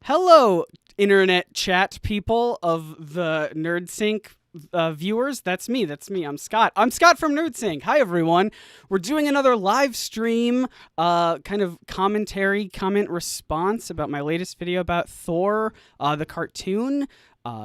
Hello, internet chat people of the NerdSync viewers. That's me. I'm Scott. I'm Scott from NerdSync. Hi, everyone. We're doing another live stream, kind of commentary, comment response about my latest video about Thor, the cartoon.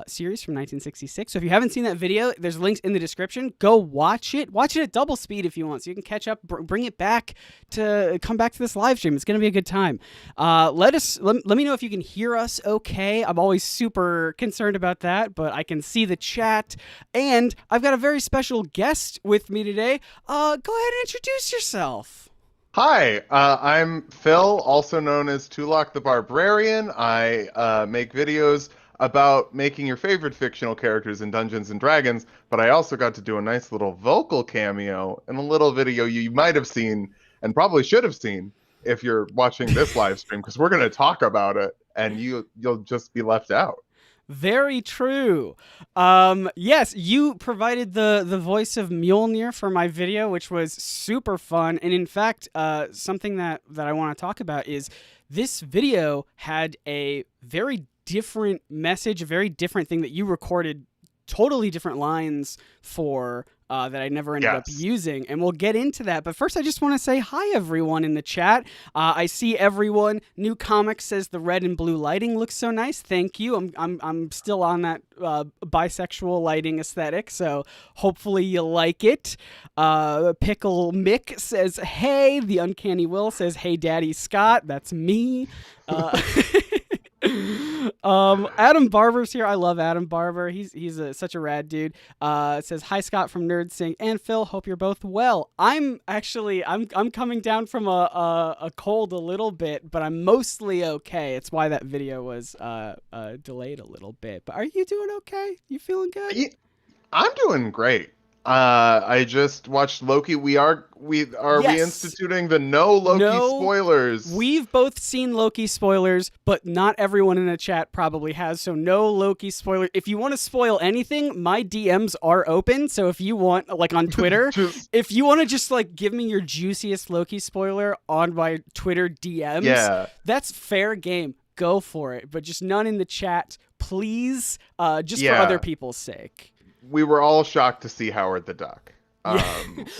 Series from 1966. So if you haven't seen that video, there's links in the description. Go watch it. Watch it at double speed if you want, so you can catch up. Bring it back to come back to this live stream. It's gonna be a good time. Let me know if you can hear us. Okay, I'm always super concerned about that, but I can see the chat, and I've got a very special guest with me today. Go ahead and introduce yourself. Hi, I'm Phil, also known as Tulak the Barbarian. I make videos about making your favorite fictional characters in Dungeons and Dragons, but I also got to do a nice little vocal cameo in a little video you might have seen and probably should have seen if you're watching this live stream, because we're going to talk about it and you'll just be left out. Very true. Yes, you provided the voice of Mjolnir for my video, which was super fun. And in fact, something that I want to talk about is this video had a very different message, a very different thing that you recorded, totally different lines for that I never ended up using, and we'll get into that. But first, I just want to say hi, everyone in the chat. I see everyone. New Comics says the red and blue lighting looks so nice. Thank you. I'm still on that bisexual lighting aesthetic, so hopefully you like it. Pickle Mick says hey. The Uncanny Will says hey, Daddy Scott. That's me. Adam Barber's here. I love Adam Barber. He's such a rad dude. It says hi, Scott from NerdSync and Phil. Hope you're both well. I'm coming down from a cold a little bit, but I'm mostly okay. It's why that video was delayed a little bit. But are you doing okay? You feeling good? I'm doing great. I just watched Loki. We are reinstituting the no Loki spoilers. We've both seen Loki spoilers, but not everyone in the chat probably has. So no Loki spoiler. If you want to spoil anything, my DMs are open. So if you want, like on Twitter, if you want to just like give me your juiciest Loki spoiler on my Twitter DMs, that's fair game. Go for it. But just none in the chat, please. Just for other people's sake. We were all shocked to see Howard the Duck.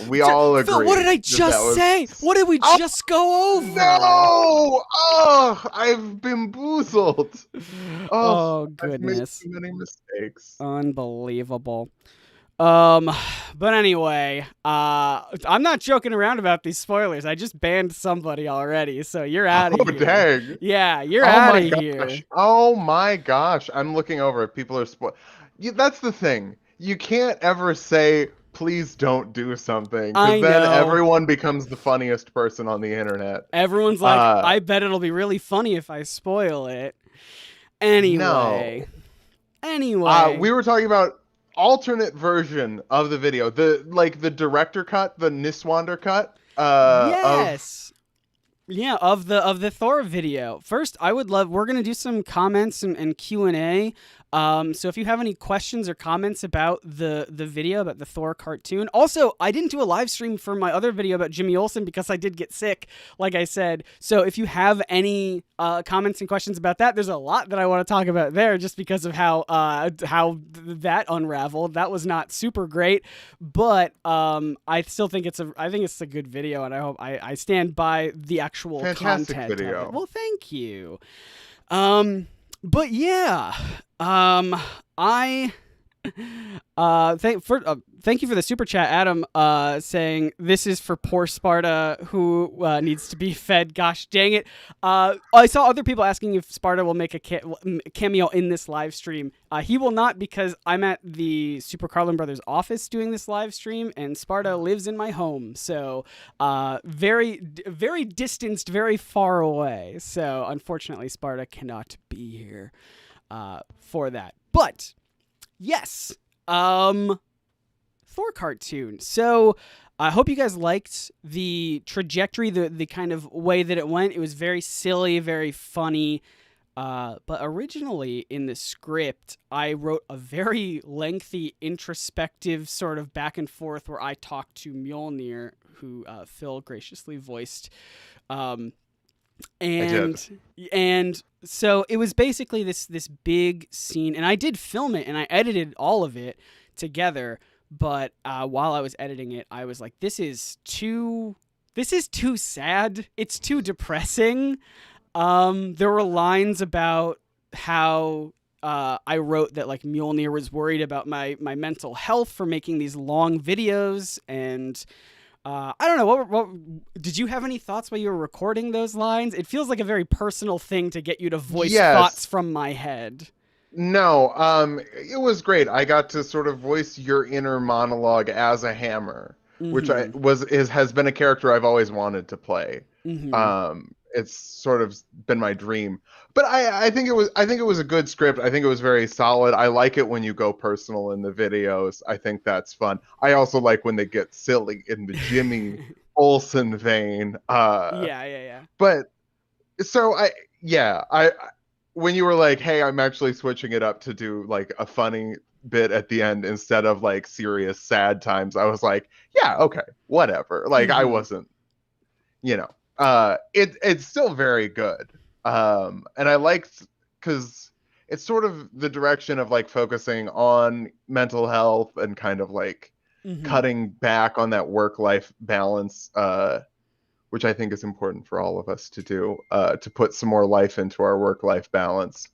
We all agree. Phil, what did I just say? What did we just go over? No! Oh, I've bamboozled. Oh goodness. I've made too many mistakes. Unbelievable. But anyway, I'm not joking around about these spoilers. I just banned somebody already, so you're out of here. Oh, dang. Yeah, you're out of here. Oh my gosh. I'm looking over if people are that's the thing. You can't ever say, please don't do something, because then everyone becomes the funniest person on the internet. Everyone's like, I bet it'll be really funny if I spoil it. Anyway. We were talking about alternate version of the video, the director cut, the Niswander cut. Yes. Of the Thor video. First, we're going to do some comments and Q&A. So if you have any questions or comments about the video, about the Thor cartoon. Also, I didn't do a live stream for my other video about Jimmy Olsen because I did get sick, like I said. So if you have any comments and questions about that, there's a lot that I want to talk about there just because of how that unraveled. That was not super great, but I still think it's a good video, and I hope I stand by the actual fantastic content video. Of it. Well, thank you. But yeah, thank you for the super chat, Adam, saying this is for poor Sparta who needs to be fed. Gosh dang it. I saw other people asking if Sparta will make a cameo in this live stream. He will not, because I'm at the Super Carlin Brothers office doing this live stream, and Sparta lives in my home. So very, very distanced, very far away. So unfortunately, Sparta cannot be here for that. But yes, Thor cartoon. So I hope you guys liked the trajectory, the kind of way that it went. It was very silly, very funny. But originally in the script, I wrote a very lengthy, introspective sort of back and forth where I talked to Mjolnir, who Phil graciously voiced. I did. And so it was basically this big scene, and I did film it and I edited all of it together. But while I was editing it, I was like, this is too sad. It's too depressing. There were lines about how I wrote that like Mjolnir was worried about my mental health for making these long videos, and I don't know. What did you have any thoughts while you were recording those lines? It feels like a very personal thing to get you to voice thoughts Yes. from my head. No, it was great. I got to sort of voice your inner monologue as a hammer, which Mm-hmm. has been a character I've always wanted to play. Mm-hmm. It's sort of been my dream. But I think it was a good script. I think it was very solid. I like it when you go personal in the videos. I think that's fun. I also like when they get silly in the Jimmy Olsen vein. Yeah, yeah, yeah. But so yeah, I when you were like, "Hey, I'm actually switching it up to do like a funny bit at the end instead of like serious sad times," I was like, "Yeah, okay, whatever." Like I Mm-hmm. wasn't, you know, it's still very good. And I liked because it's sort of the direction of like focusing on mental health and kind of like Mm-hmm. cutting back on that work-life balance, which I think is important for all of us to do, to put some more life into our work-life balance.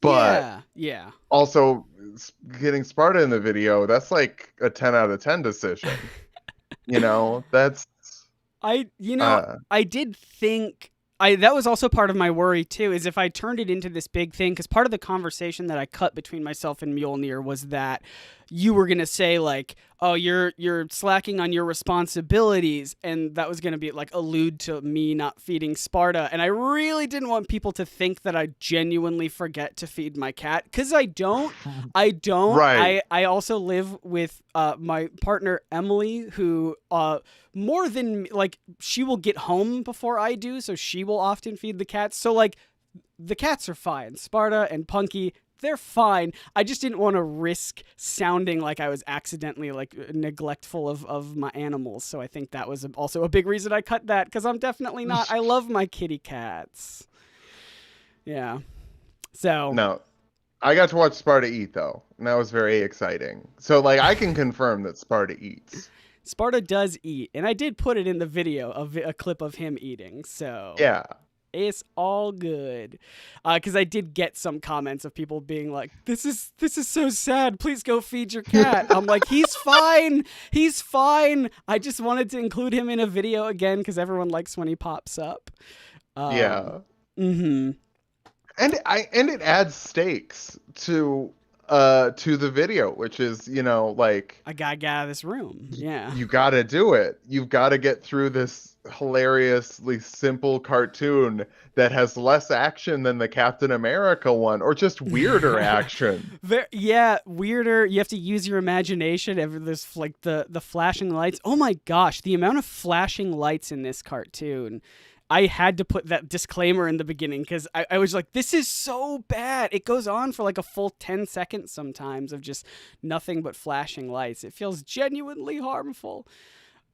But Yeah, yeah. also getting Sparta in the video, that's like a 10 out of 10 decision. That's You know, uh I did think that was also part of my worry too, is if I turned it into this big thing, because part of the conversation that I cut between myself and Mjolnir was that you were gonna say like, oh, you're slacking on your responsibilities, and that was gonna be like allude to me not feeding Sparta, and I really didn't want people to think that I genuinely forget to feed my cat, because I don't. I don't. right. I also live with my partner Emily, who more than like she will get home before I do, so she will often feed the cats. So like the cats are fine. Sparta and Punky, they're fine. I just didn't want to risk sounding like I was accidentally like neglectful of my animals. So I think that was also a big reason I cut that, because I'm definitely not. I love my kitty cats. Yeah. So No, I got to watch Sparta eat though, and that was very exciting. So like I can confirm that Sparta eats. Sparta does eat, and I did put it in the video of a clip of him eating. So Yeah. it's all good, because I did get some comments of people being like, "This is so sad. Please go feed your cat." I'm like, "He's fine. He's fine. I just wanted to include him in a video again because everyone likes when he pops up." Um, Yeah. mm-hmm. And it adds stakes to the video, which is, like I gotta get out of this room. Yeah. you got to do it. You've got to get through this hilariously simple cartoon that has less action than the Captain America one, or just weirder action. Yeah, weirder. You have to use your imagination. There's like the flashing lights. Oh my gosh, the amount of flashing lights in this cartoon. I had to put that disclaimer in the beginning because I was like, this is so bad. It goes on for like a full 10 seconds sometimes of just nothing but flashing lights. It feels genuinely harmful.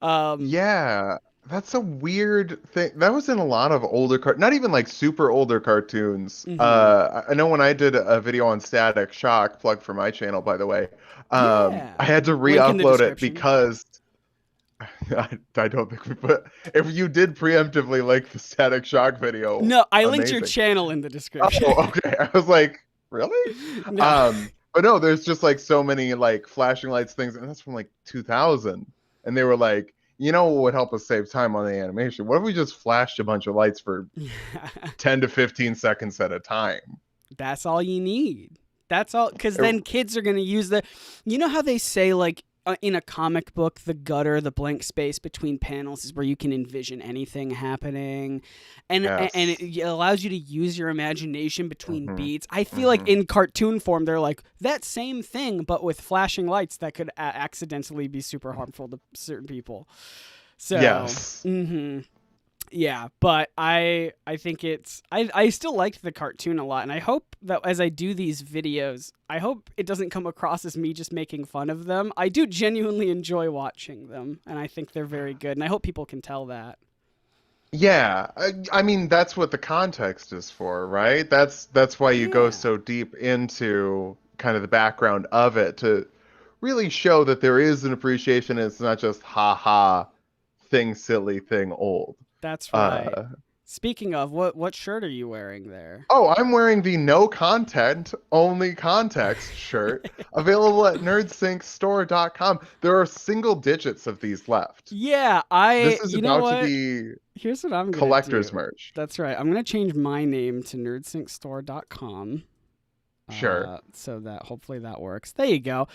Um, Yeah, that's a weird thing. That was in a lot of older not even like super older cartoons. mhm. I know when I did a video on Static Shock, plug for my channel, by the way, I Yeah. had to Link in the re-upload it description. because I don't think we put. If you did preemptively like the Static Shock video, No, I linked your amazing. channel in the description. Oh, okay. I was like, really? No. But no, there's just like so many like flashing lights things, and that's from like 2000. And they were like, what would help us save time on the animation? What if we just flashed a bunch of lights for 10 to 15 seconds at a time? That's all you need. That's all, because It- then kids are going to use the. You know how they say, like, in a comic book, the gutter, the blank space between panels is where you can envision anything happening, and yes. it allows you to use your imagination between hmm beats. I feel like hmm in cartoon form, they're like that same thing, but with flashing lights that could accidentally be super harmful to certain people. So, Yes. yeah, but I think I still liked the cartoon a lot, and I hope that as I do these videos, I hope it doesn't come across as me just making fun of them. I do genuinely enjoy watching them, and I think they're very good, and I hope people can tell that. Yeah, I mean that's what the context is for, right? That's why you go Yeah. so deep into kind of the background of it to really show that there is an appreciation. And it's not just ha ha, thing silly, thing old. That's right. Uh, Speaking of, what shirt are you wearing there? oh, I'm wearing the no content, only context shirt available at nerdsyncstore.com. There are single digits of these left. Yeah, This is you know about to what? be Here's what I'm gonna collector's do. merch. That's right. I'm gonna change my name to nerdsyncstore.com. Sure. So that hopefully that works. There you go.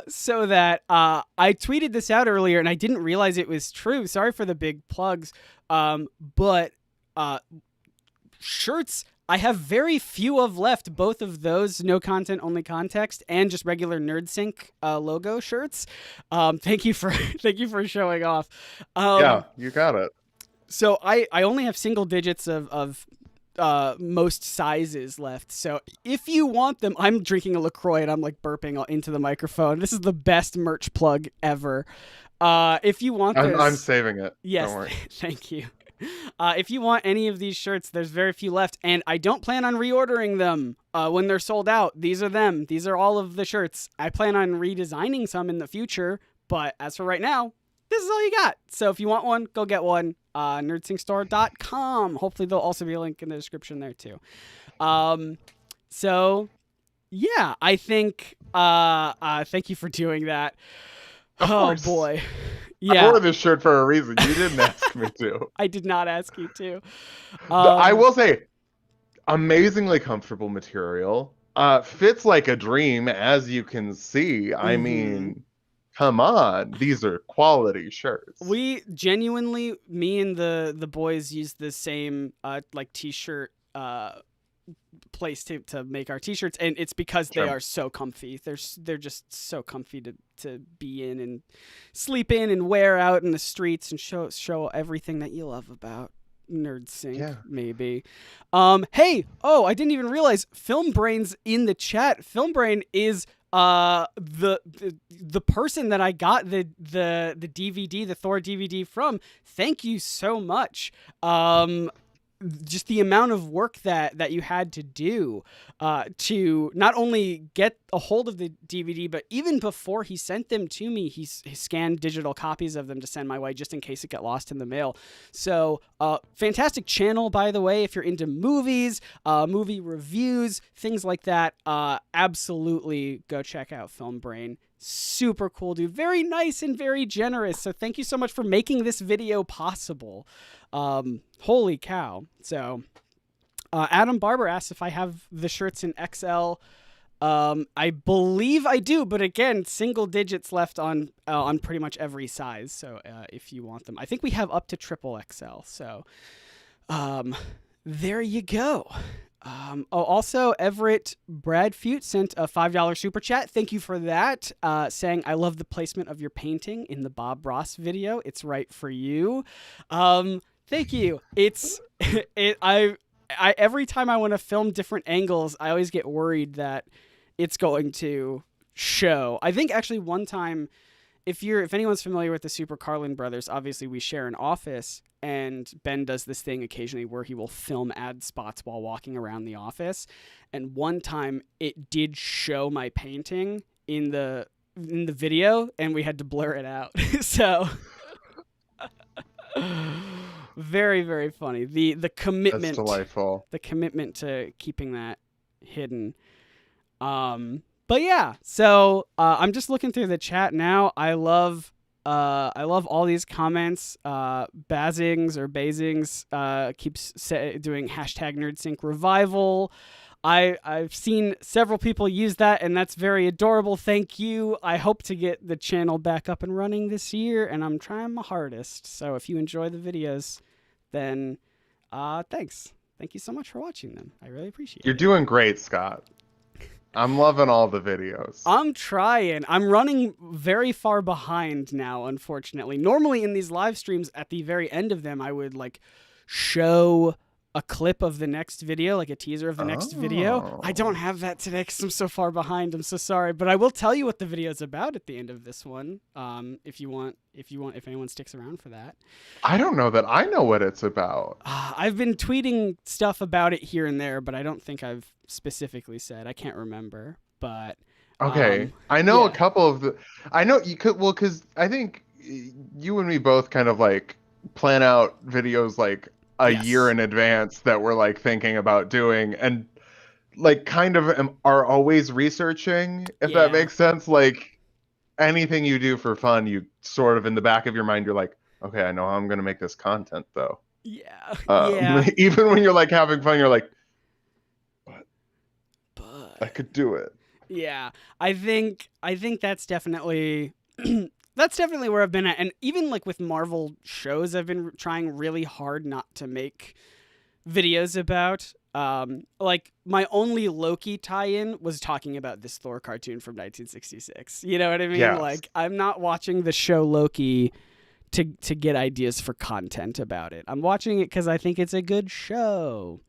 So that I tweeted this out earlier and I didn't realize it was true. Sorry for the big plugs. But uh, shirts. I have very few of left, both of those no content, only context, and just regular NerdSync logo shirts. Thank you for thank you for showing off. Yeah, you got it. So I only have single digits of most sizes left. So if you want them, I'm drinking a LaCroix and I'm like burping into the microphone. This is the best merch plug ever. If you want I'm this, saving it. yes, Don't worry. thank you. If you want any of these shirts, there's very few left, and I don't plan on reordering them when they're sold out. These are them. These are all of the shirts. I plan on redesigning some in the future, but as for right now, this is all you got. So if you want one, go get one. Nerdsyncstore.com. Hopefully there'll also be a link in the description there too. So yeah, I think thank you for doing that. Of Oh course. boy. I Yeah, wore this shirt for a reason. You didn't ask me to. I did not ask you to. I will say, amazingly comfortable material. Fits like a dream, as you can see. I Mhm. mean, come on. These are quality shirts. We genuinely, me and the boys use the same like t-shirt place to make our t-shirts, and it's because they Sure. are so comfy. They're just so comfy to be in and sleep in and wear out in the streets and show everything that you love about Nerd Sync, Yeah. maybe. Hey, I didn't even realize Film Brain's in the chat. Film Brain is the person that I got the DVD, the Thor DVD from. Thank you so much. Just the amount of work that you had to do to not only get a hold of the DVD, but even before he sent them to me, he scanned digital copies of them to send my way just in case it got lost in the mail. So fantastic channel, by the way, if you're into movies, movie reviews, things like that. Absolutely go check out Film Brain. Super cool dude, very nice and very generous. So thank you so much for making this video possible. Holy cow. So Adam Barber asks if I have the shirts in XL. I believe I do, but again, single digits left on pretty much every size. So if you want them, I think we have up to triple XL. So there you go. Also, Everett Bradfute sent a $5 super chat. Thank you for that. Saying, I love the placement of your painting in the Bob Ross video. It's right for you. Thank you. It's I every time I want to film different angles, I always get worried that it's going to show. I think actually one time, if anyone's familiar with the Super Carlin brothers, obviously we share an office, and Ben does this thing occasionally where he will film ad spots while walking around the office. And one time it did show my painting in the video, and we had to blur it out. So very, very funny. The That's commitment, delightful. the commitment to keeping that hidden. But yeah, so I'm just looking through the chat now. I love all these comments. Bazings keeps doing hashtag NerdSync revival. I've seen several people use that, and that's very adorable. Thank you. I hope to get the channel back up and running this year, and I'm trying my hardest. So if you enjoy the videos, then thanks. Thank you so much for watching them. I really appreciate You're it. doing great, Scott. I'm loving all the videos. I'm trying. I'm running very far behind now, unfortunately. Normally in these live streams, at the very end of them, I would like show a clip of the next video, like a teaser of the next video. I don't have that today because I'm so far behind. I'm so sorry, but I will tell you what the video is about at the end of this one. If anyone sticks around for that. I don't know that I know what it's about. I've been tweeting stuff about it here and there, but I don't think I've specifically said. I can't remember, but okay. I know a couple of the. I know you could because I think you and me both kind of like plan out videos like a year in advance that we're like thinking about doing, and like kind of are always researching, if that makes sense. Like anything you do for fun, you sort of in the back of your mind, you're like, okay, I know how I'm gonna make this content though. Even when you're like having fun, you're like, but I could do it. Yeah, I think that's definitely that's definitely where I've been at. And even like with Marvel shows, I've been trying really hard not to make videos about. Like my only Loki tie-in was talking about this Thor cartoon from 1966. You know what I mean? Yes. Like I'm not watching the show Loki to get ideas for content about it. I'm watching it because I think it's a good show.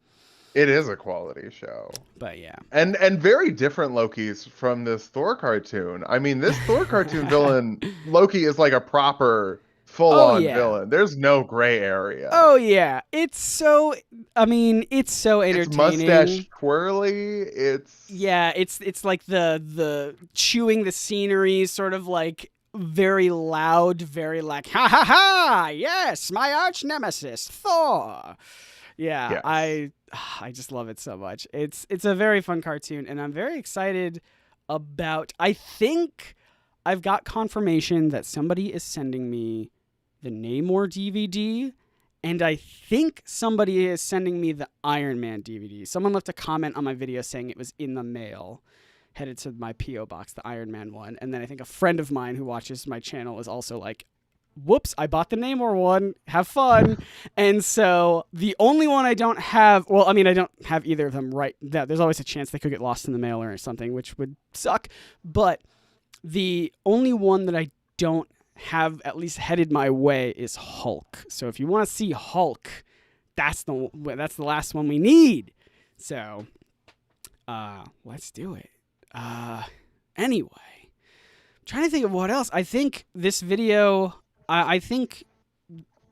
It is a quality show. But yeah. And very different Lokis from this Thor cartoon. I mean, this Thor cartoon villain, Loki, is like a proper full-on villain. There's no gray area. Oh, yeah. It's so entertaining. It's mustache twirly. It's like the chewing the scenery, sort of like very loud, very like, ha ha ha, yes, my arch nemesis, Thor. Yeah, yes. I just love it so much. It's a very fun cartoon, and I'm very excited about. I think I've got confirmation that somebody is sending me the Namor DVD, and I think somebody is sending me the Iron Man DVD. Someone left a comment on my video saying it was in the mail, headed to my P.O. box, the Iron Man one, and then I think a friend of mine who watches my channel is also like, whoops, I bought the Namor one. Have fun. And so the only one I don't have, well, I mean, I don't have either of them right. There's always a chance they could get lost in the mail or something, which would suck. But the only one that I don't have at least headed my way is Hulk. So if you want to see Hulk, that's the last one we need. So let's do it. Anyway, I'm trying to think of what else. I think this video... I think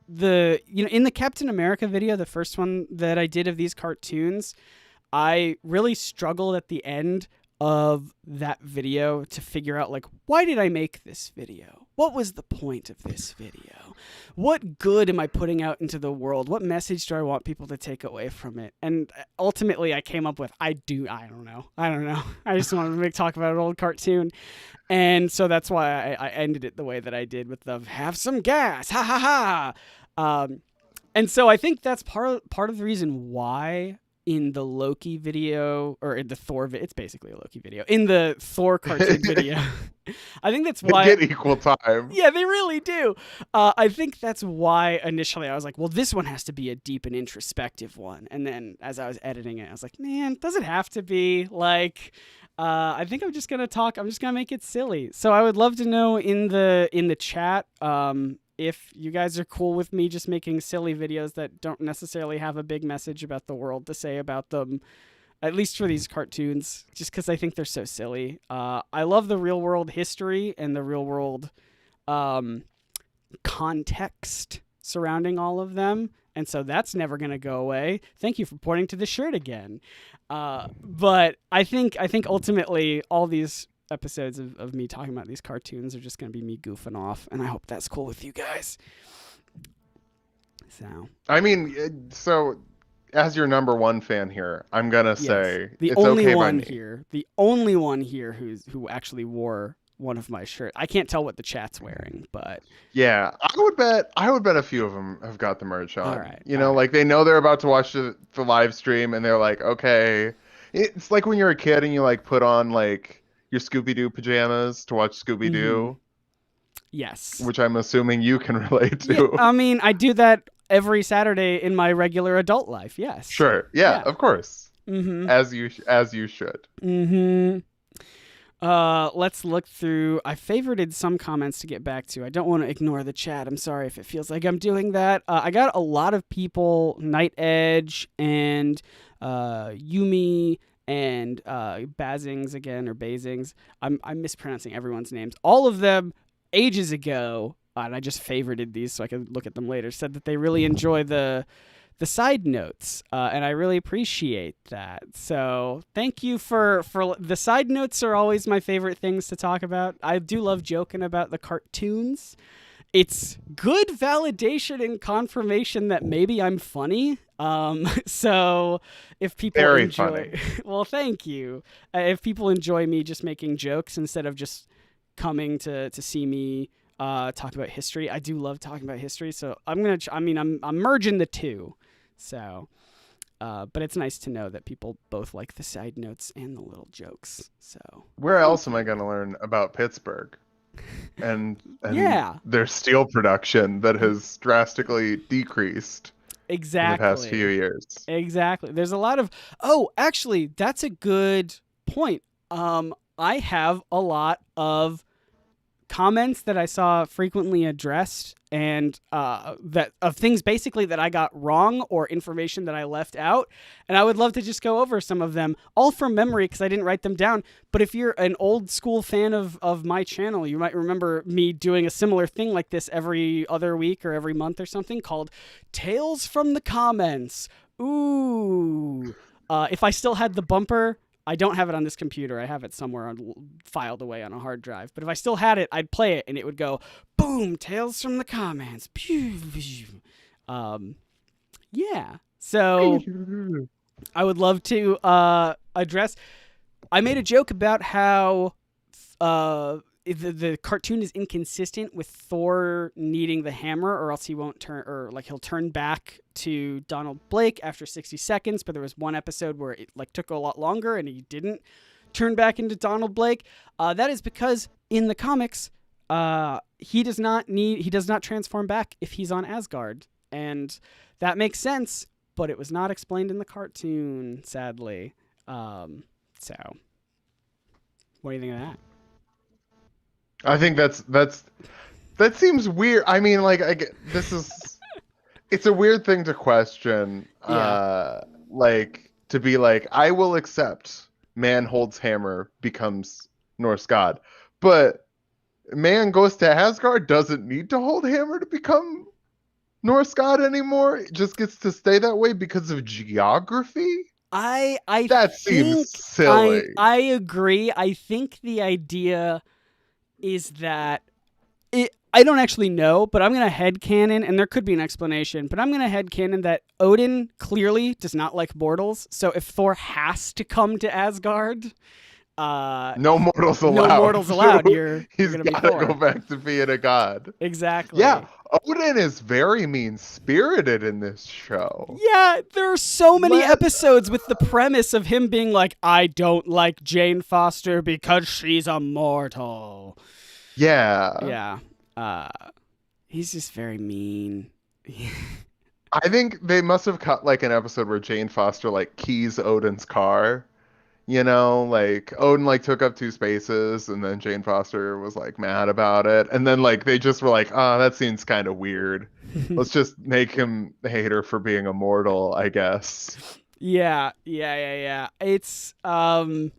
in the Captain America video, the first one that I did of these cartoons, I really struggled at the end of that video to figure out, like, why did I make this video? What was the point of this video? What good am I putting out into the world? What message do I want people to take away from it? And ultimately I came up with, I don't know. I just wanted to talk about an old cartoon. And so that's why I ended it the way that I did with the have some gas. Ha ha ha. And so I think that's part of the reason why in the Loki video, or in the Thor, it's basically a Loki video, in the Thor cartoon video, I think that's why they get equal time. Yeah, they really do. I think that's why initially I was like, well, this one has to be a deep and introspective one. And then as I was editing it, I was like, man, does it have to be? Like, I think I'm just gonna make it silly. So I would love to know in the chat, if you guys are cool with me just making silly videos that don't necessarily have a big message about the world to say about them, at least for these cartoons, just because I think they're so silly. I love the real world history and the real world context surrounding all of them. And so that's never going to go away. Thank you for pointing to the shirt again. But I think ultimately all these episodes of me talking about these cartoons are just going to be me goofing off, and I hope that's cool with you guys. So I mean, so as your number one fan here, I'm gonna say the it's only okay one by me. here, the only one here who actually wore one of my shirts. I can't tell what the chat's wearing, but yeah, I would bet a few of them have got the merch on. All right, like they know they're about to watch the live stream, and they're like, okay. It's like when you're a kid and you like put on like your Scooby-Doo pajamas to watch Scooby-Doo. Mm-hmm. Yes. Which I'm assuming you can relate to. Yeah, I mean, I do that every Saturday in my regular adult life. Yes. Sure. Yeah. Of course. Mm-hmm. As you should. Mm-hmm. Let's look through. I favorited some comments to get back to. I don't want to ignore the chat. I'm sorry if it feels like I'm doing that. I got a lot of people, Night Edge and Yumi and Bazings again, or Bazings. I'm mispronouncing everyone's names. All of them ages ago, and I just favorited these so I could look at them later, said that they really enjoy the side notes, and I really appreciate that. So thank you for the side notes. Are always my favorite things to talk about. I do love joking about the cartoons. It's good validation and confirmation that maybe I'm funny. So if people Very enjoy, funny. well, thank you. If people enjoy me just making jokes instead of just coming to see me talk about history, I do love talking about history. So I'm merging the two. So, but it's nice to know that people both like the side notes and the little jokes. So Where else am I going to learn about Pittsburgh and yeah, their steel production that has drastically decreased exactly. in the past few years? Exactly. There's a lot of, oh, actually, that's a good point. I have a lot of comments that I saw frequently addressed, and that of things basically that I got wrong or information that I left out, and I would love to just go over some of them, all from memory because I didn't write them down. But if you're an old school fan of my channel, you might remember me doing a similar thing like this every other week or every month or something called Tales from the Comments. Ooh. If I still had the bumper, I don't have it on this computer. I have it somewhere filed away on a hard drive. But if I still had it, I'd play it, and it would go, boom, Tales from the Comments. Yeah. So I would love to address. I made a joke about how the cartoon is inconsistent with Thor needing the hammer, or else he won't turn, or like he'll turn back to Donald Blake after 60 seconds. But there was one episode where it like took a lot longer and he didn't turn back into Donald Blake. That is because in the comics, he does not transform back if he's on Asgard, and that makes sense. But it was not explained in the cartoon, sadly. So what do you think of that? I think that seems weird. I mean, like, it's a weird thing to question. Yeah. Like, to be like, I will accept man holds hammer becomes Norse god, but man goes to Asgard doesn't need to hold hammer to become Norse god anymore. It just gets to stay that way because of geography. That seems silly. I agree. I think the idea is that I don't actually know, but I'm going to headcanon, and there could be an explanation, but I'm going to headcanon that Odin clearly does not like mortals. So if Thor has to come to Asgard, no mortals allowed. No mortals allowed. He's going to got to be Thor. go back to being a god. Exactly. Yeah, Odin is very mean-spirited in this show. Yeah, there are so many episodes with the premise of him being like, I don't like Jane Foster because she's a mortal. Yeah. Yeah. He's just very mean. I think they must have cut like an episode where Jane Foster like keys Odin's car. You know, like Odin like took up 2 spaces, and then Jane Foster was like mad about it, and then like they just were like, "Oh, that seems kind of weird. Let's just make him hate her for being a mortal, I guess." Yeah. It's One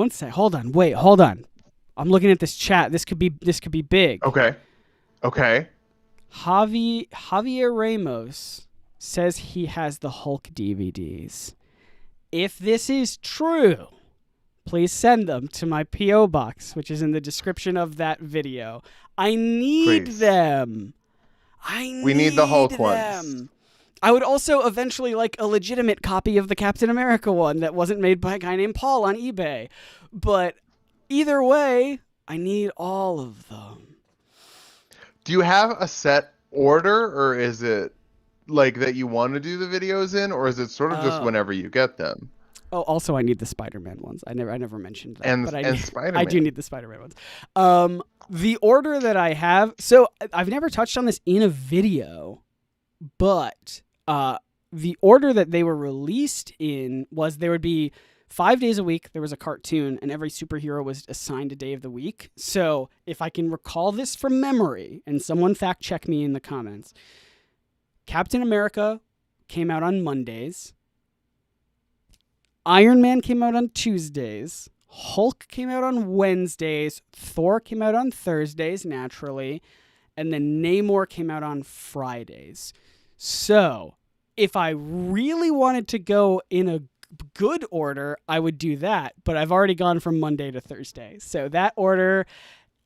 sec. Hold on. I'm looking at this chat. This could be big. Okay. Javier Ramos says he has the Hulk DVDs. If this is true, please send them to my P.O. box, which is in the description of that video. I need them. We need the Hulk ones. I would also eventually like a legitimate copy of the Captain America one that wasn't made by a guy named Paul on eBay. But either way, I need all of them. Do you have a set order, or is it like that you want to do the videos in, or is it sort of just whenever you get them? Oh, also I need the Spider-Man ones. I never mentioned that. And Spider-Man. I do need the Spider-Man ones. The order that I have, so I've never touched on this in a video, but the order that they were released in was there would be 5 days a week there was a cartoon, and every superhero was assigned a day of the week. So if I can recall this from memory, and someone fact check me in the comments, Captain America came out on Mondays, Iron Man came out on Tuesdays, Hulk came out on Wednesdays, Thor came out on Thursdays, naturally, and then Namor came out on Fridays. So if I really wanted to go in a good order, I would do that, but I've already gone from Monday to Thursday, so that order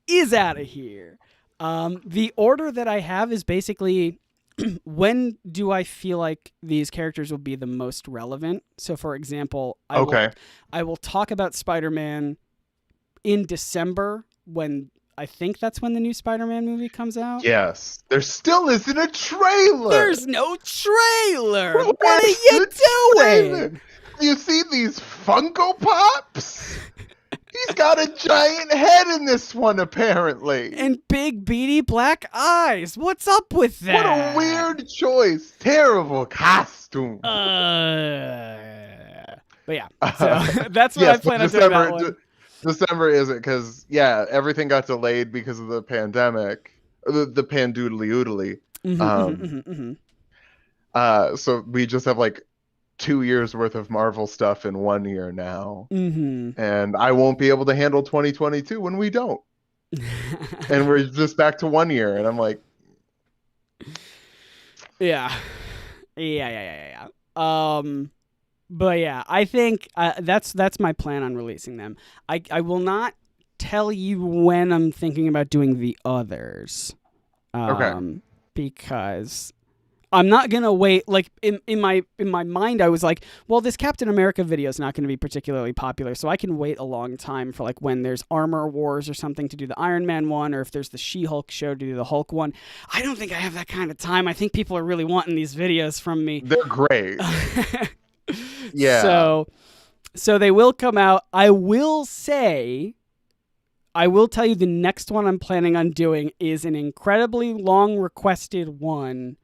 is out of here. The order that I have is basically when do I feel like these characters will be the most relevant. So for example, I will talk about Spider-Man in December, when I think that's when the new Spider-Man movie comes out. Yes. There still isn't a trailer. There's no trailer. What are you doing? You see these Funko Pops? He's got a giant head in this one, apparently. And big, beady black eyes. What's up with that? What a weird choice. Terrible costume. But yeah, so that's what I plan on doing that one. December isn't, because, yeah, everything got delayed because of the pandemic. The pandoodly-oodly. So we just have, like, 2 years worth of Marvel stuff in 1 year now. And I won't be able to handle 2022 when we don't. And we're just back to 1 year, and I'm like, yeah. But yeah, I think that's my plan on releasing them. I will not tell you when I'm thinking about doing the others. Okay. Because I'm not gonna wait. Like in my mind, I was like, well, this Captain America video is not going to be particularly popular, so I can wait a long time for like when there's Armor Wars or something to do the Iron Man one, or if there's the She-Hulk show to do the Hulk one. I don't think I have that kind of time. I think people are really wanting these videos from me. They're great. Yeah. So they will come out. I will tell you the next one I'm planning on doing is an incredibly long requested one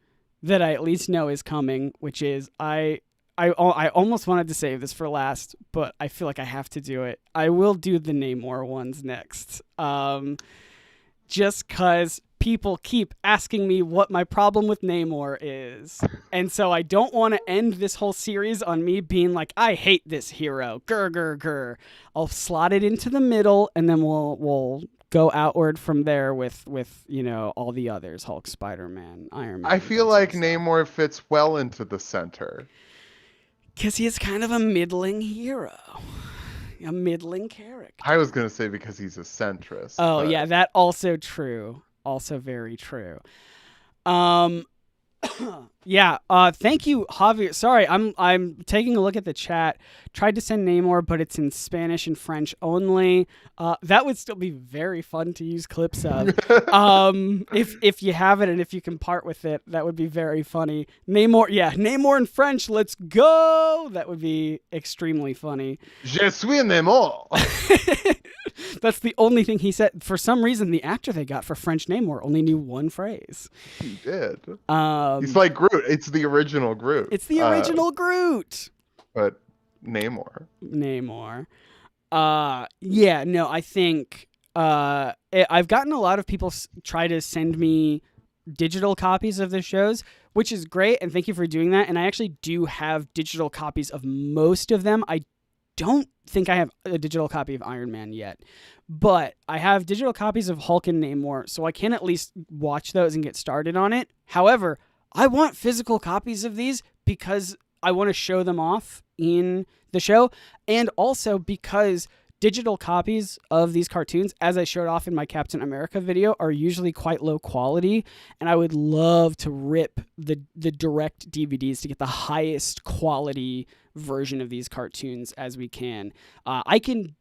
that I at least know is coming, which is I almost wanted to save this for last, but I feel like I have to do it. I will do the Namor ones next. Just because people keep asking me what my problem with Namor is. And so I don't want to end this whole series on me being like, I hate this hero. Grr, grr, grr. I'll slot it into the middle, and then we'll go outward from there with all the others, Hulk, Spider-Man, Iron Man. I feel like Namor fits well into the center. Because he is kind of a middling hero. A middling character. I was going to say because he's a centrist. Oh, yeah, that also true. Also very true. Yeah, thank you, Javier. Sorry, I'm taking a look at the chat. Tried to send Namor, but it's in Spanish and French only. That would still be very fun to use clips of. If you have it and if you can part with it, that would be very funny. Namor in French, let's go! That would be extremely funny. Je suis Namor! That's the only thing he said. For some reason, the actor they got for French Namor only knew one phrase. He did. He's like Groot. It's the original Groot. It's the original Groot. But Namor. Yeah, no, I think I've gotten a lot of people try to send me digital copies of the shows, which is great, and thank you for doing that. And I actually do have digital copies of most of them. I don't think I have a digital copy of Iron Man yet, but I have digital copies of Hulk and Namor, so I can at least watch those and get started on it. However, I want physical copies of these because I want to show them off in the show, and also because digital copies of these cartoons, as I showed off in my Captain America video, are usually quite low quality, and I would love to rip the direct DVDs to get the highest quality version of these cartoons as we can. I can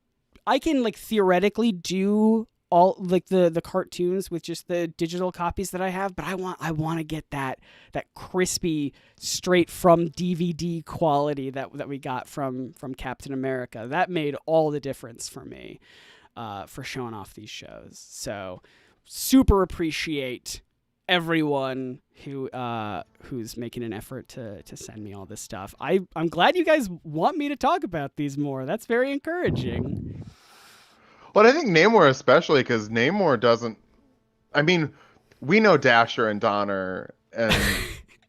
like theoretically do all like the cartoons with just the digital copies that I have, but I want to get that crispy straight from DVD quality that we got from Captain America. That made all the difference for me for showing off these shows. So super appreciate everyone who's making an effort to send me all this stuff. I'm glad you guys want me to talk about these more. That's very encouraging. Well, I think Namor especially, because Namor doesn't. I mean, we know Dasher and Donner and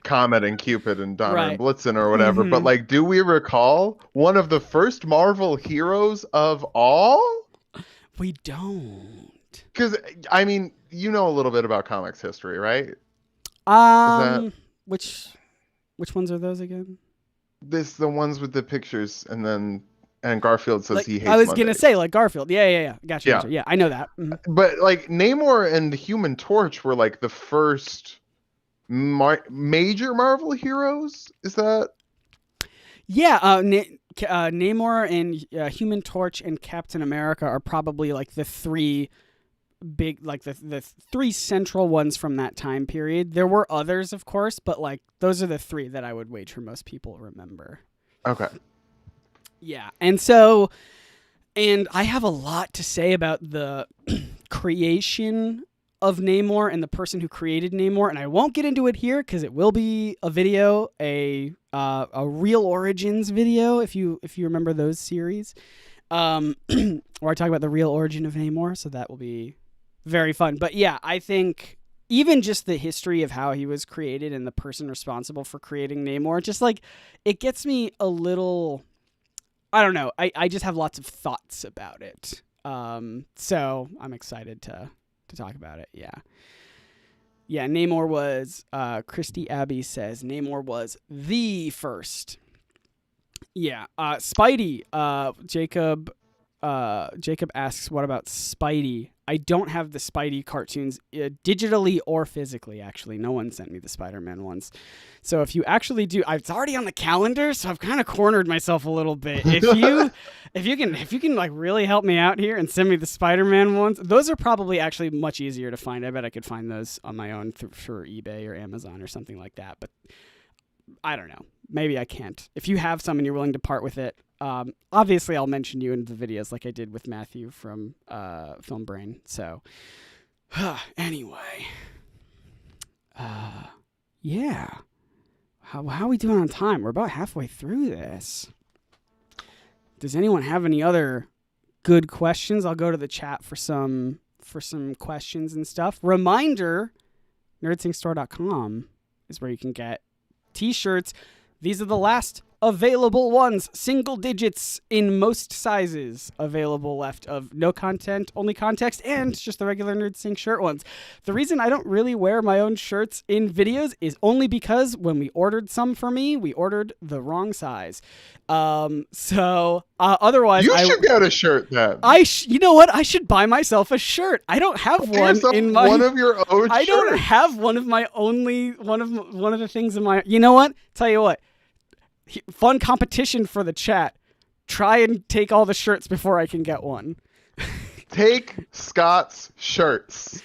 Comet and Cupid and Donner and Right. Blitzen or whatever, but like, do we recall one of the first Marvel heroes of all? We don't. Because I mean, you know a little bit about comics history, right? Which ones are those again? The ones with the pictures, and Garfield says Like, he hates I was Mondays. gonna say like Garfield. Yeah. Gotcha. Yeah, I know that. But like Namor and the Human Torch were like the first major Marvel heroes. Is that? Yeah. Namor and Human Torch and Captain America are probably like the three big, like the three central ones from that time period. There were others, of course, but like those are the three that I would wager most people remember. Okay. Yeah. And I have a lot to say about the creation of Namor and the person who created Namor, and I won't get into it here because it will be a video, a Real Origins video, if you remember those series, where I talk about the real origin of Namor, so that will be very fun. But yeah, I think even just the history of how he was created and the person responsible for creating Namor, just like, it gets me a little, I don't know, I just have lots of thoughts about it. So I'm excited to talk about it. Yeah, Namor was, Christy Abbey says, Namor was the first. Yeah, Spidey, Jacob asks, what about Spidey? I don't have the Spidey cartoons digitally or physically, actually. No one sent me the Spider-Man ones. So if you actually do, it's already on the calendar, so I've kind of cornered myself a little bit. If you can like really help me out here and send me the Spider-Man ones, those are probably actually much easier to find. I bet I could find those on my own through eBay or Amazon or something like that. But I don't know. Maybe I can't. If you have some and you're willing to part with it, obviously I'll mention you in the videos like I did with Matthew from Film Brain. So anyway, yeah. How are we doing on time? We're about halfway through this. Does anyone have any other good questions? I'll go to the chat for some questions and stuff. Reminder, nerdsinkstore.com is where you can get t-shirts. These are the last available ones, single digits in most sizes available left of no content, only context, and just the regular Nerd Sync shirt ones. The reason I don't really wear my own shirts in videos is only because when we ordered some for me, we ordered the wrong size. Otherwise, you should get a shirt then. You know what? I should buy myself a shirt. I don't have one in my. One of your own. I don't have one of my only one of the things in my. You know what? Tell you what. Fun competition for the chat. Try and take all the shirts before I can get one. Take Scott's shirts.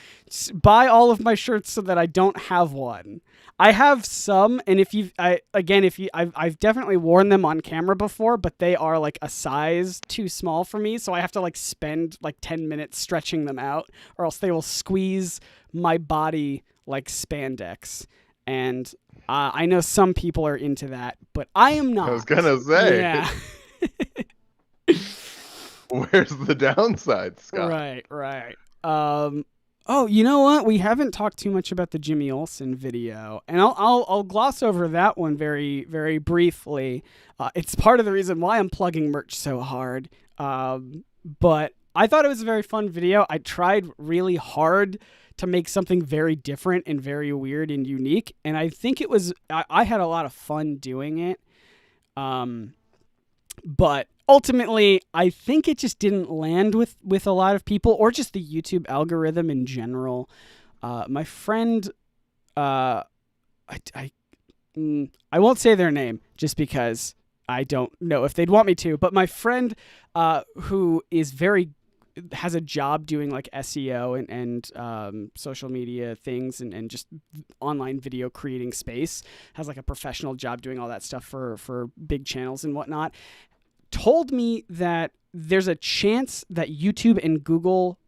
Buy all of my shirts so that I don't have one. I have some, and I've definitely worn them on camera before, but they are like a size too small for me, so I have to like spend like 10 minutes stretching them out, or else they will squeeze my body like spandex. And I know some people are into that, but I am not. I was gonna say. Yeah. Where's the downside, Scott? Right. Oh, you know what? We haven't talked too much about the Jimmy Olsen video, and I'll gloss over that one very, very briefly. It's part of the reason why I'm plugging merch so hard. But I thought it was a very fun video. I tried really hard to make something very different and very weird and unique, and I think it was. I had a lot of fun doing it. But ultimately, I think it just didn't land with a lot of people, or just the YouTube algorithm in general. My friend, I won't say their name just because I don't know if they'd want me to, but my friend who has a job doing like SEO and social media things and just online video creating space, has like a professional job doing all that stuff for big channels and whatnot, told me that there's a chance that YouTube and Google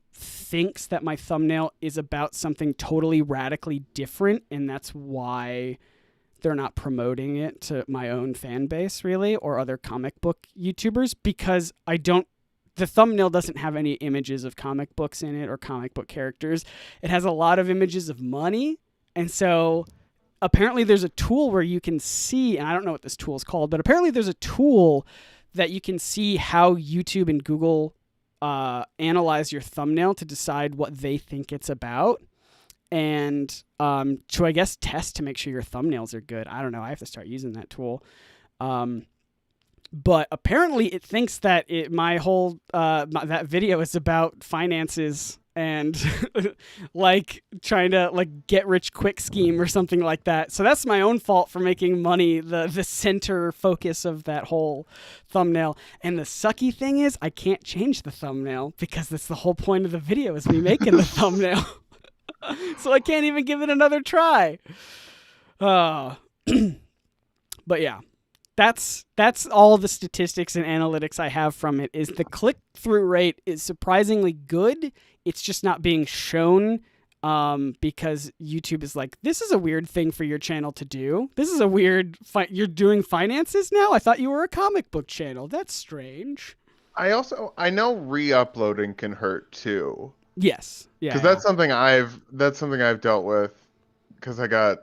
thinks that my thumbnail is about something totally radically different, and that's why they're not promoting it to my own fan base, really, or other comic book YouTubers, because the thumbnail doesn't have any images of comic books in it or comic book characters. It has a lot of images of money. And so apparently there's a tool where you can see, and I don't know what this tool is called, but apparently there's a tool that you can see how YouTube and Google analyze your thumbnail to decide what they think it's about. And to, I guess, test to make sure your thumbnails are good. I don't know. I have to start using that tool. But apparently it thinks that my whole that video is about finances and like trying to like get rich quick scheme or something like that. So that's my own fault for making money the center focus of that whole thumbnail. And the sucky thing is I can't change the thumbnail because that's the whole point of the video is me making the thumbnail. So I can't even give it another try. But yeah. That's all the statistics and analytics I have from it. Is the click-through rate is surprisingly good. It's just not being shown because YouTube is like, this is a weird thing for your channel to do. This is a weird... you're doing finances now? I thought you were a comic book channel. That's strange. I know re-uploading can hurt too. Yes. Yeah. Because that's something I've dealt with because I got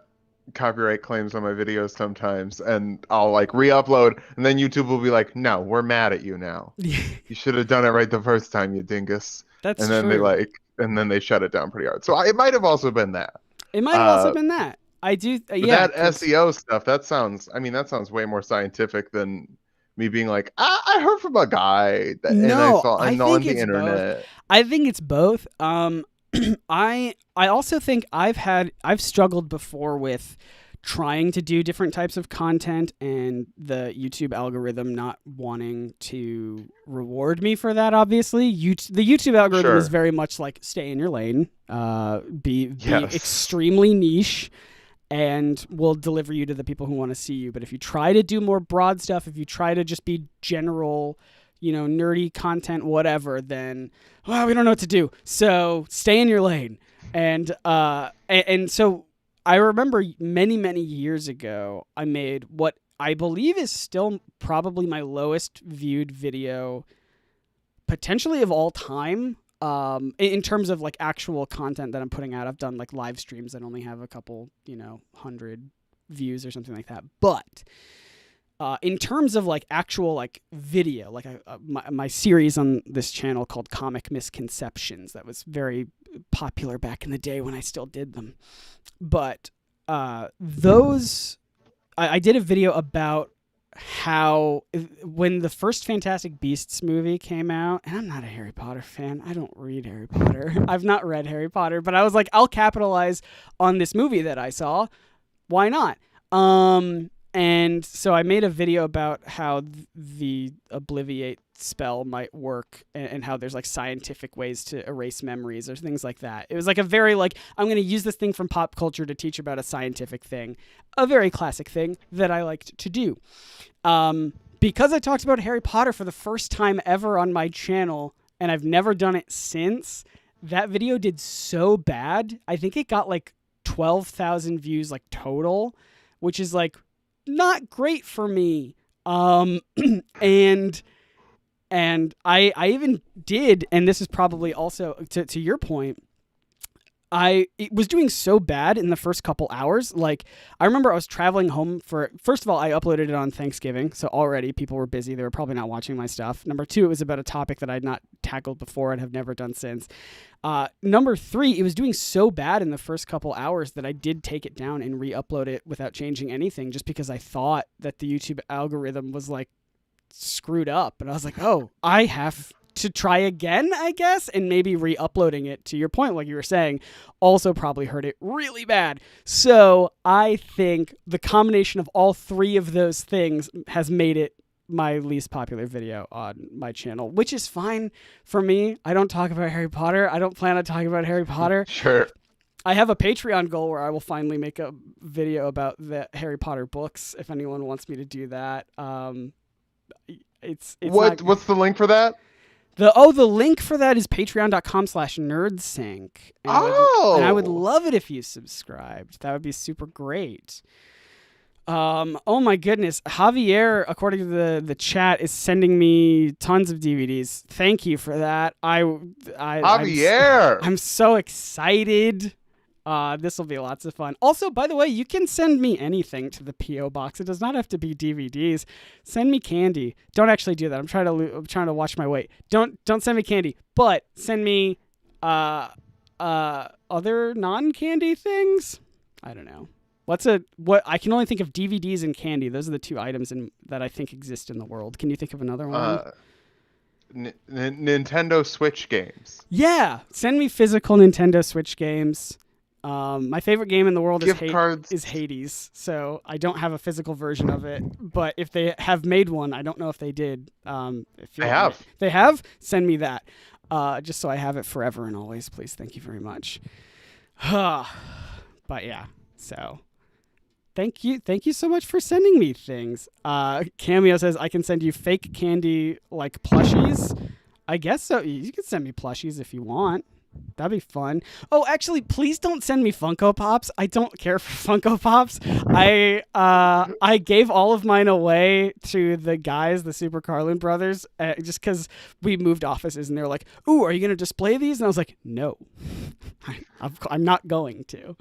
copyright claims on my videos sometimes, and I'll like re-upload, and then YouTube will be like, "No, we're mad at you now. You should have done it right the first time, you dingus." That's and then true. they shut it down pretty hard. So it might have also been that. It might have also been that. I do. Yeah. That SEO stuff. That sounds way more scientific than me being like, I heard from a guy that, and I saw on the internet. Both. I think it's both. I also think I've struggled before with trying to do different types of content and the YouTube algorithm not wanting to reward me for that. Obviously, the YouTube algorithm is very much like stay in your lane, be extremely niche, and will deliver you to the people who want to see you. But if you try to do more broad stuff, if you try to just be general, nerdy content, whatever, then, we don't know what to do. So stay in your lane. And so I remember many, many years ago, I made what I believe is still probably my lowest viewed video, potentially of all time. In terms of like actual content that I'm putting out, I've done like live streams that only have a couple, 100 views or something like that. But in terms of like actual like video, like my series on this channel called Comic Misconceptions, that was very popular back in the day when I still did them. But those, I did a video about how when the first Fantastic Beasts movie came out, and I'm not a Harry Potter fan. I don't read Harry Potter. I've not read Harry Potter, but I was like, I'll capitalize on this movie that I saw. Why not? And so I made a video about how the Obliviate spell might work and how there's like scientific ways to erase memories or things like that. It was like a very like, I'm going to use this thing from pop culture to teach about a scientific thing, a very classic thing that I liked to do. Because I talked about Harry Potter for the first time ever on my channel, and I've never done it since, that video did so bad. I think it got like 12,000 views like total, which is like not great for me. And I even did, and this is probably also to your point, it was doing so bad in the first couple hours. Like, I remember I was traveling home first of all, I uploaded it on Thanksgiving. So already people were busy. They were probably not watching my stuff. Number two, it was about a topic that I'd not tackled before and have never done since. Number three, it was doing so bad in the first couple hours that I did take it down and re-upload it without changing anything, just because I thought that the YouTube algorithm was like screwed up. And I was like, oh, I have to try again, I guess, and maybe re-uploading it, to your point, like you were saying, also probably hurt it really bad. So I think the combination of all three of those things has made it my least popular video on my channel, which is fine for me. I don't talk about Harry Potter. I don't plan on talking about Harry Potter. Sure. I have a Patreon goal where I will finally make a video about the Harry Potter books, if anyone wants me to do that. It's what's the link for that? The link for that is patreon.com/nerdsync. And I would love it if you subscribed. That would be super great. Oh my goodness. Javier, according to the chat, is sending me tons of DVDs. Thank you for that. Javier! I'm so excited. This will be lots of fun. Also, by the way, you can send me anything to the P.O. box. It does not have to be DVDs. Send me candy. Don't actually do that. I'm trying to watch my weight. Don't send me candy, but send me other non-candy things. I don't know. What I can only think of DVDs and candy. Those are the two items that I think exist in the world. Can you think of another one? Nintendo Switch games. Yeah, send me physical Nintendo Switch games. My favorite game in the world is Hades, so I don't have a physical version of it. But if they have made one, I don't know if they did. They have. Send me that, just so I have it forever and always, please. Thank you very much. But yeah, so thank you so much for sending me things. Cameo says I can send you fake candy like plushies. I guess so. You can send me plushies if you want. That'd be fun. Oh, actually, please don't send me Funko Pops. I don't care for Funko Pops. I gave all of mine away to the guys, the Super Carlin brothers, just because we moved offices, and they were like, "Ooh, are you gonna display these?" And I was like, "No, I'm not going to."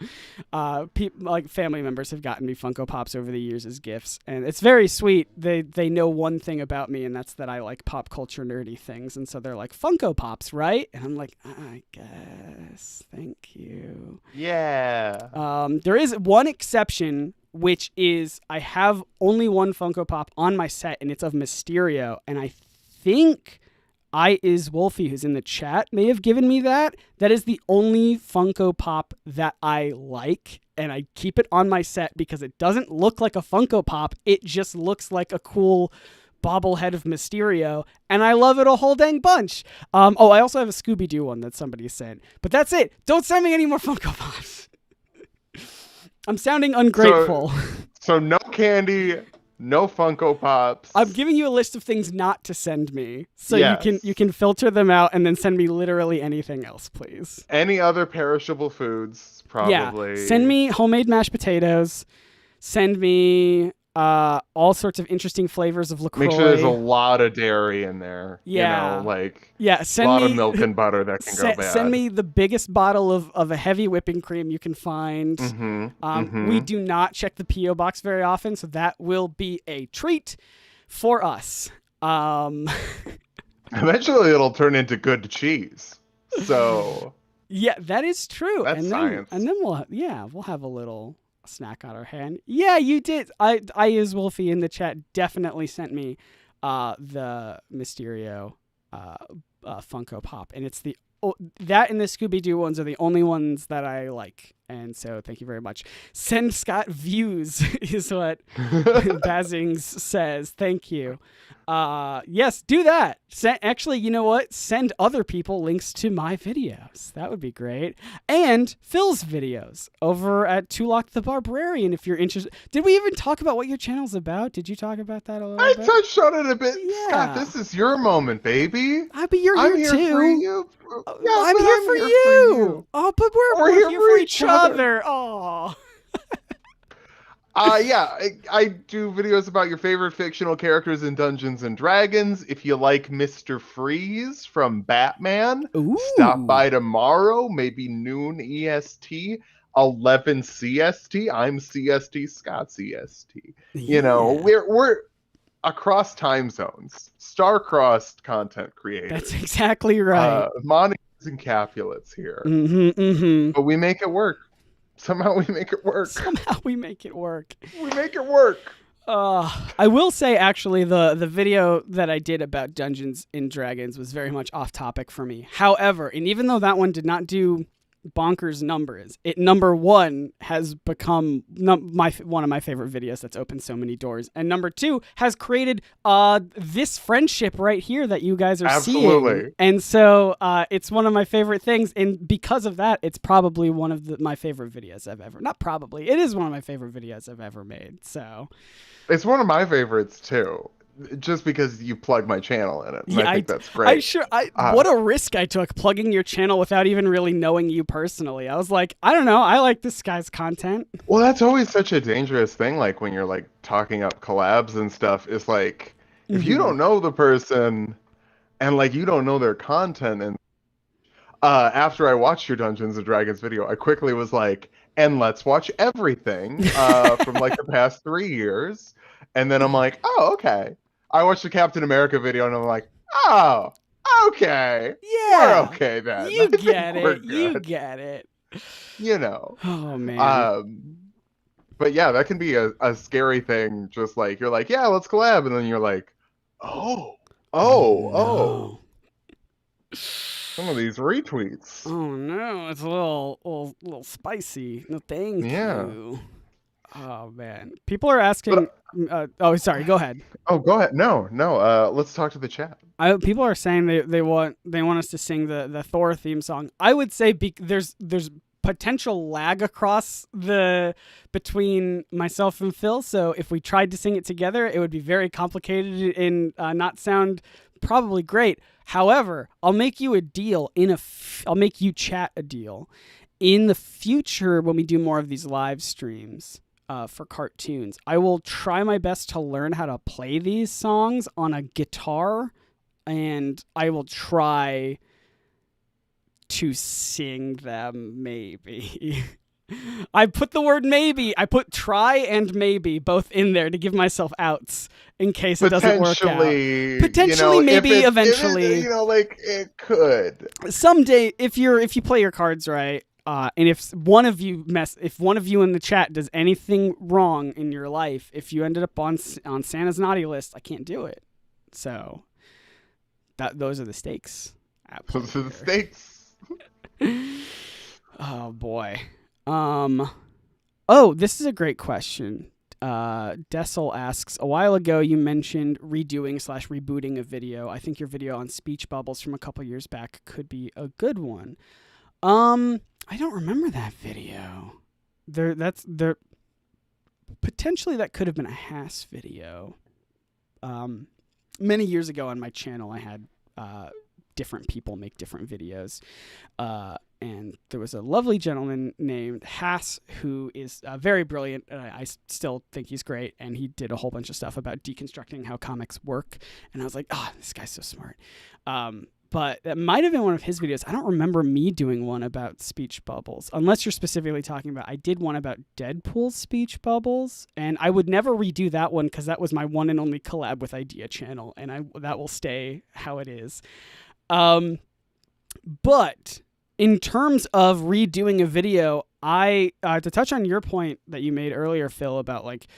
Like family members have gotten me Funko Pops over the years as gifts, and it's very sweet. They know one thing about me, and that's that I like pop culture nerdy things, and so they're like, "Funko Pops, right?" And I'm like, "I guess, thank you." Yeah. There is one exception, which is I have only one Funko Pop on my set, and it's of Mysterio, and I think is Wolfie, who's in the chat, may have given me that. That is the only Funko Pop that I like, and I keep it on my set because it doesn't look like a Funko Pop. It just looks like a cool bobblehead of Mysterio, and I love it a whole dang bunch. I also have a Scooby-Doo one that somebody sent, but that's it. Don't send me any more Funko Pops. I'm sounding ungrateful. So no candy, no Funko Pops. I'm giving you a list of things not to send me, so yes. you can filter them out and then send me literally anything else, please. Any other perishable foods, probably. Yeah, send me homemade mashed potatoes. Send me all sorts of interesting flavors of LaCroix. Make sure there's a lot of dairy in there. Yeah. You know, send a lot me of milk and butter that can go bad. Send me the biggest bottle of a heavy whipping cream you can find. We do not check the P.O. box very often, so that will be a treat for us. Eventually it'll turn into good cheese. So yeah, that is true. That's science. And then we'll have a little snack on our hand. Yeah, you did. I as Wolfie in the chat definitely sent me the Mysterio Funko Pop, and it's that and the Scooby-Doo ones are the only ones that I like, and so thank you very much. Send Scott views is what Bazings says. Thank you. Yes, do that. Actually, you know what? Send other people links to my videos. That would be great. And Phil's videos over at Tulok the Barbarian, if you're interested. Did we even talk about what your channel's about? Did you talk about that a little bit? I touched on it a bit. Yeah. Scott, this is your moment, baby. But you're I'm here here too. for you. Yeah, I'm here for you. Oh, but we're here for each other. Oh. I do videos about your favorite fictional characters in Dungeons and Dragons. If you like Mr. Freeze from Batman, stop by tomorrow, maybe noon EST, 11 CST. I'm CST, Scott CST. Yeah. You know, we're across time zones, star-crossed content creators. That's exactly right. Monty and Capulets here, but we make it work. Somehow we make it work. We make it work. I will say, actually, the video that I did about Dungeons and Dragons was very much off topic for me. However, and even though that one did not do bonkers numbers, number one has become one of my favorite videos that's opened so many doors, and number two has created this friendship right here that you guys are seeing, and so it's one of my favorite things, and because of that, it's probably one of my favorite videos I've ever, not probably, it is one of my favorite videos I've ever made. So it's one of my favorites too. just because you plug my channel in it, and I Yeah, think that's I great. sure I Uh, what a risk I took plugging your channel without even really knowing you personally. I was like, I don't know, I like this guy's content. well, that's always such a dangerous thing, like when you're like talking up collabs and stuff. It's like if you Hmm. don't know the person and like you don't know their content, and after I watched your Dungeons and Dragons video, I quickly was like, and let's watch everything from like the past 3 years. And then I'm like, oh, okay. I watched the Captain America video and I'm like, oh, okay. We're Yeah. okay then. You I get think we're it. You good. get it. You know. Oh man. Um, but yeah, that can be a scary thing. Just like you're like, yeah, let's collab, and then you're like, oh, Oh oh, no. some of these retweets. Oh no, it's a little spicy. No, thank Yeah. you. Oh man, people are asking. But Oh, sorry. Go ahead. oh, go ahead. No, no. Let's talk to the chat. People are saying they want us to sing the Thor theme song. I would say there's potential lag across the between myself and Phil. So if we tried to sing it together, it would be very complicated and not sound probably great. However, I'll make you a deal I'll make you chat a deal in the future when we do more of these live streams. For cartoons, I will try my best to learn how to play these songs on a guitar, and I will try to sing them maybe. I put the word maybe. I put try and maybe both in there to give myself outs in case it doesn't work out. Potentially, Potentially, maybe, eventually. like it could. Someday, if you play your cards right, and if one of you in the chat does anything wrong in your life, if you ended up on Santa's naughty list, I can't do it. So those are the stakes. Those are the stakes. Oh boy. Oh, this is a great question. Dessel asks, a while ago you mentioned redoing/rebooting a video. I think your video on speech bubbles from a couple years back could be a good one. I don't remember that video. Potentially that could have been a Haas video. Many years ago on my channel, I had different people make different videos. And there was a lovely gentleman named Haas who is very brilliant. I still think he's great. And he did a whole bunch of stuff about deconstructing how comics work. And I was like, oh, this guy's so smart. But that might have been one of his videos. I don't remember me doing one about speech bubbles, unless you're specifically talking about, I did one about Deadpool's speech bubbles, and I would never redo that one because that was my one and only collab with Idea Channel, and that will stay how it is. But in terms of redoing a video, to touch on your point that you made earlier, Phil, about like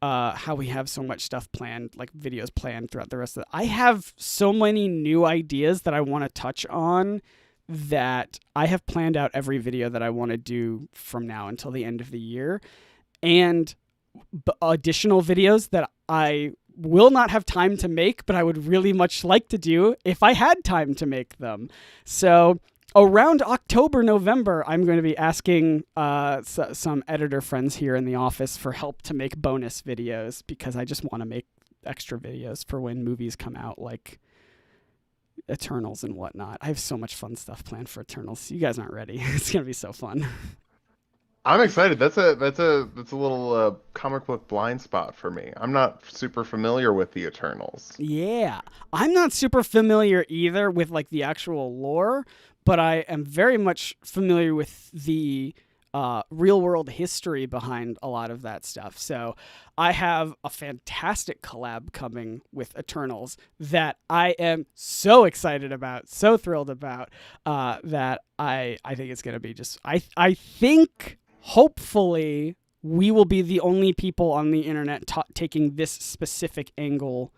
how we have so much stuff planned, like videos planned throughout the rest of I have so many new ideas that I want to touch on that I have planned out every video that I want to do from now until the end of the year, and additional videos that I will not have time to make, but I would really much like to do if I had time to make them. So around October, November, I'm going to be asking some editor friends here in the office for help to make bonus videos because I just want to make extra videos for when movies come out, like Eternals and whatnot. I have so much fun stuff planned for Eternals. You guys aren't ready. It's going to be so fun. I'm excited. That's a little comic book blind spot for me. I'm not super familiar with the Eternals. Yeah. I'm not super familiar either with like the actual lore, but I am very much familiar with the real world history behind a lot of that stuff. So I have a fantastic collab coming with Eternals that I am so excited about, so thrilled about, that I think it's going to be just, I think hopefully we will be the only people on the internet taking this specific angle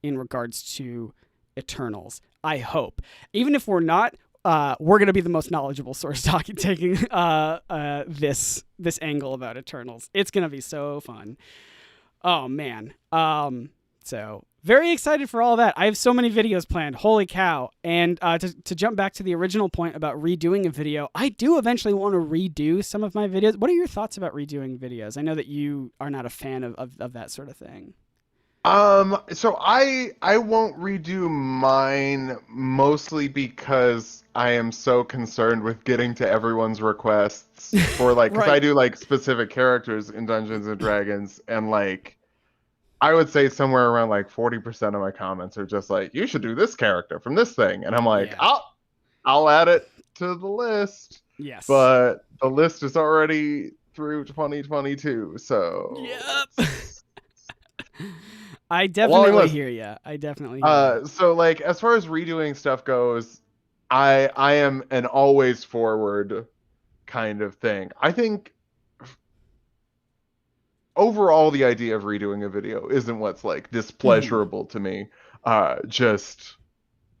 in regards to Eternals. I hope. Even if we're not, we're going to be the most knowledgeable source taking this angle about Eternals. It's going to be so fun. Oh, man. So very excited for all that. I have so many videos planned. Holy cow. And to jump back to the original point about redoing a video, I do eventually want to redo some of my videos. What are your thoughts about redoing videos? I know that you are not a fan of that sort of thing. So I won't redo mine mostly because I am so concerned with getting to everyone's requests for like, because I Right. do like specific characters in Dungeons and Dragons, and like I would say somewhere around like 40% of my comments are just like, you should do this character from this thing, and I'm like, Yeah. I'll add it to the list, Yes. but the list is already through 2022, so Yep. it's I a long definitely list. hear you. I definitely hear you. So like as far as redoing stuff goes, I am an always forward kind of thing. I think overall the idea of redoing a video isn't what's like Hmm. displeasurable to me. Just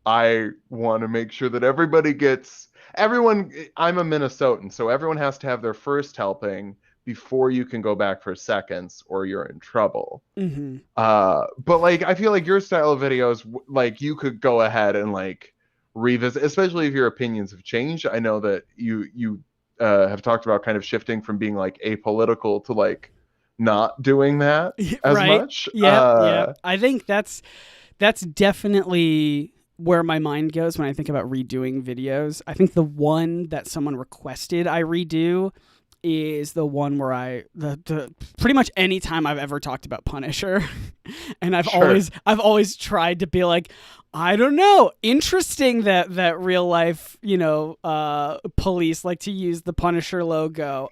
I want to make sure that everybody gets everyone. I'm a Minnesotan, so everyone has to have their first helping before you can go back for seconds, or you're in trouble. Hmm. But like I feel like your style of videos, like you could go ahead and like revisit, especially if your opinions have changed. I know that you have talked about kind of shifting from being like apolitical to like not doing that as Right. much. Yep. Yep. I think that's definitely where my mind goes when I think about redoing videos. I think the one that someone requested I redo is the one where the pretty much any time I've ever talked about Punisher, and Sure. I've always tried to be like, I don't know, interesting that real life, police like to use the Punisher logo.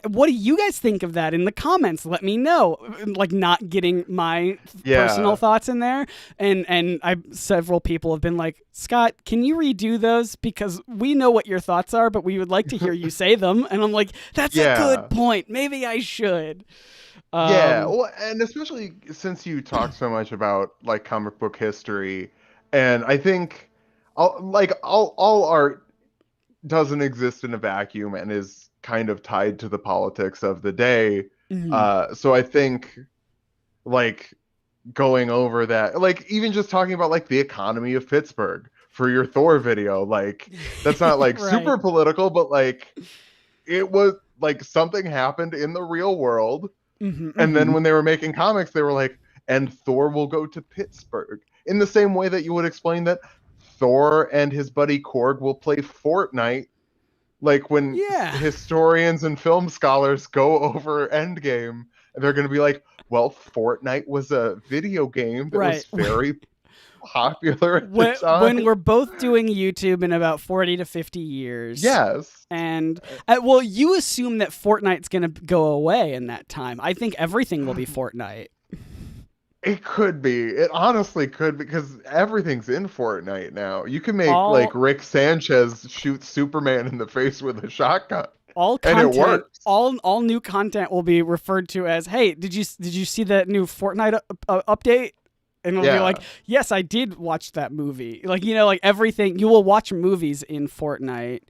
What do you guys think of that in the comments? Let me know. Like not getting my personal Yeah. thoughts in there, and several people have been like, Scott, can you redo those because we know what your thoughts are, but we would like to hear you say them. And I'm like, that's a good Yeah. point. Maybe I should. Yeah, Um, well, and especially since you talk so much about like comic book history, and I think all art doesn't exist in a vacuum and is kind of tied to the politics of the day. mhm. So I think like going over that, like even just talking about like the economy of Pittsburgh for your Thor video, like that's not like Right. super political, but like it was like something happened in the real world, Hmm. and then Hmm. when they were making comics, they were like, and Thor will go to Pittsburgh. In the same way that you would explain that Thor and his buddy Korg will play Fortnite, like when Yeah. historians and film scholars go over Endgame, they're going to be like, well, Fortnite was a video game that Right. was very popular at the When time. we're both doing YouTube in about 40 to 50 years. Yes. And well, you assume that Fortnite's going to go away in that time. I think everything will be Fortnite. It could be. It honestly could because everything's in Fortnite now. You can make like All Rick Sanchez shoot Superman in the face with a shotgun, all and it content, works. all new content will be referred to as, "Hey, did you see that new Fortnite update?" And it'll be like, Yeah. "Yes, I did watch that movie." Like, like everything, you will watch movies in Fortnite.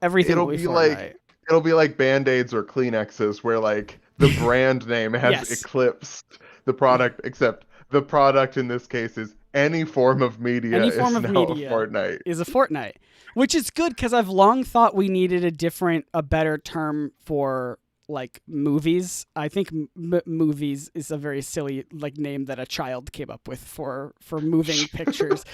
Everything It'll will be be like Fortnite. it'll be like Band-Aids or Kleenexes where like the brand name has Yes. eclipsed the product, except the product in this case is any form of media Any form is of now a media Fortnite. is a Fortnite, which is good because I've long thought we needed a better term for like movies. I think movies is a very silly like name that a child came up with for moving pictures.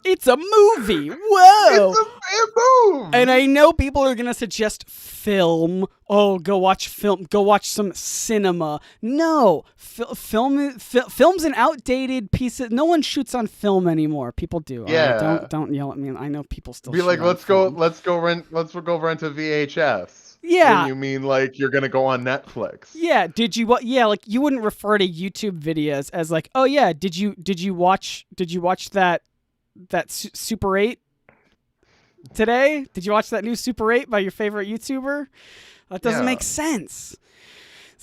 It's a movie. Whoa. It And moves. I know people are going to suggest film. Oh, go watch film. Go watch some cinema. No, film's an outdated piece of. No one shoots on film anymore. People do. All right, Yeah. don't yell at me. I know people still Be shoot like, on film. let's go rent a VHS. When Yeah, you mean like you're gonna go on Netflix. yeah. Did you what? Yeah, like you wouldn't refer to YouTube videos as like, oh yeah, did you watch that Super 8 today? Did you watch that new Super 8 by your favorite YouTuber? That doesn't Yeah. make sense.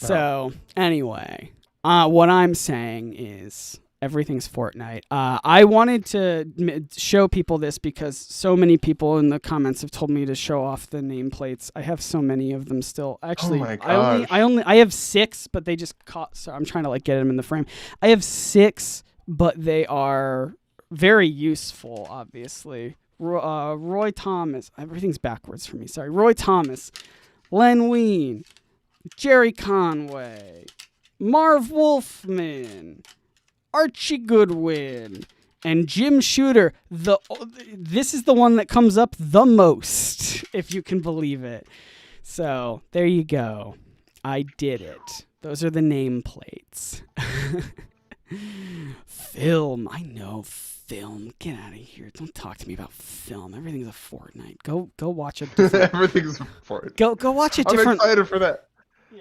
No. So anyway, what I'm saying is everything's Fortnite. I wanted to show people this because so many people in the comments have told me to show off the nameplates. I have so many of them still. Oh Actually, my gosh. I have 6, but they just caught. So I'm trying to like get them in the frame. I have 6, but they are very useful. Obviously, Roy Thomas. Everything's backwards for me. Sorry, Roy Thomas, Len Wein, Jerry Conway, Marv Wolfman, Archie Goodwin, and Jim Shooter. This is the one that comes up the most, if you can believe it. So there you go. I did it. Those are the nameplates. Film. I know film. Get out of here. Don't talk to me about film. Everything's a Fortnite. Go watch a different... Everything's a Fortnite. Go watch a different... I'm excited for that.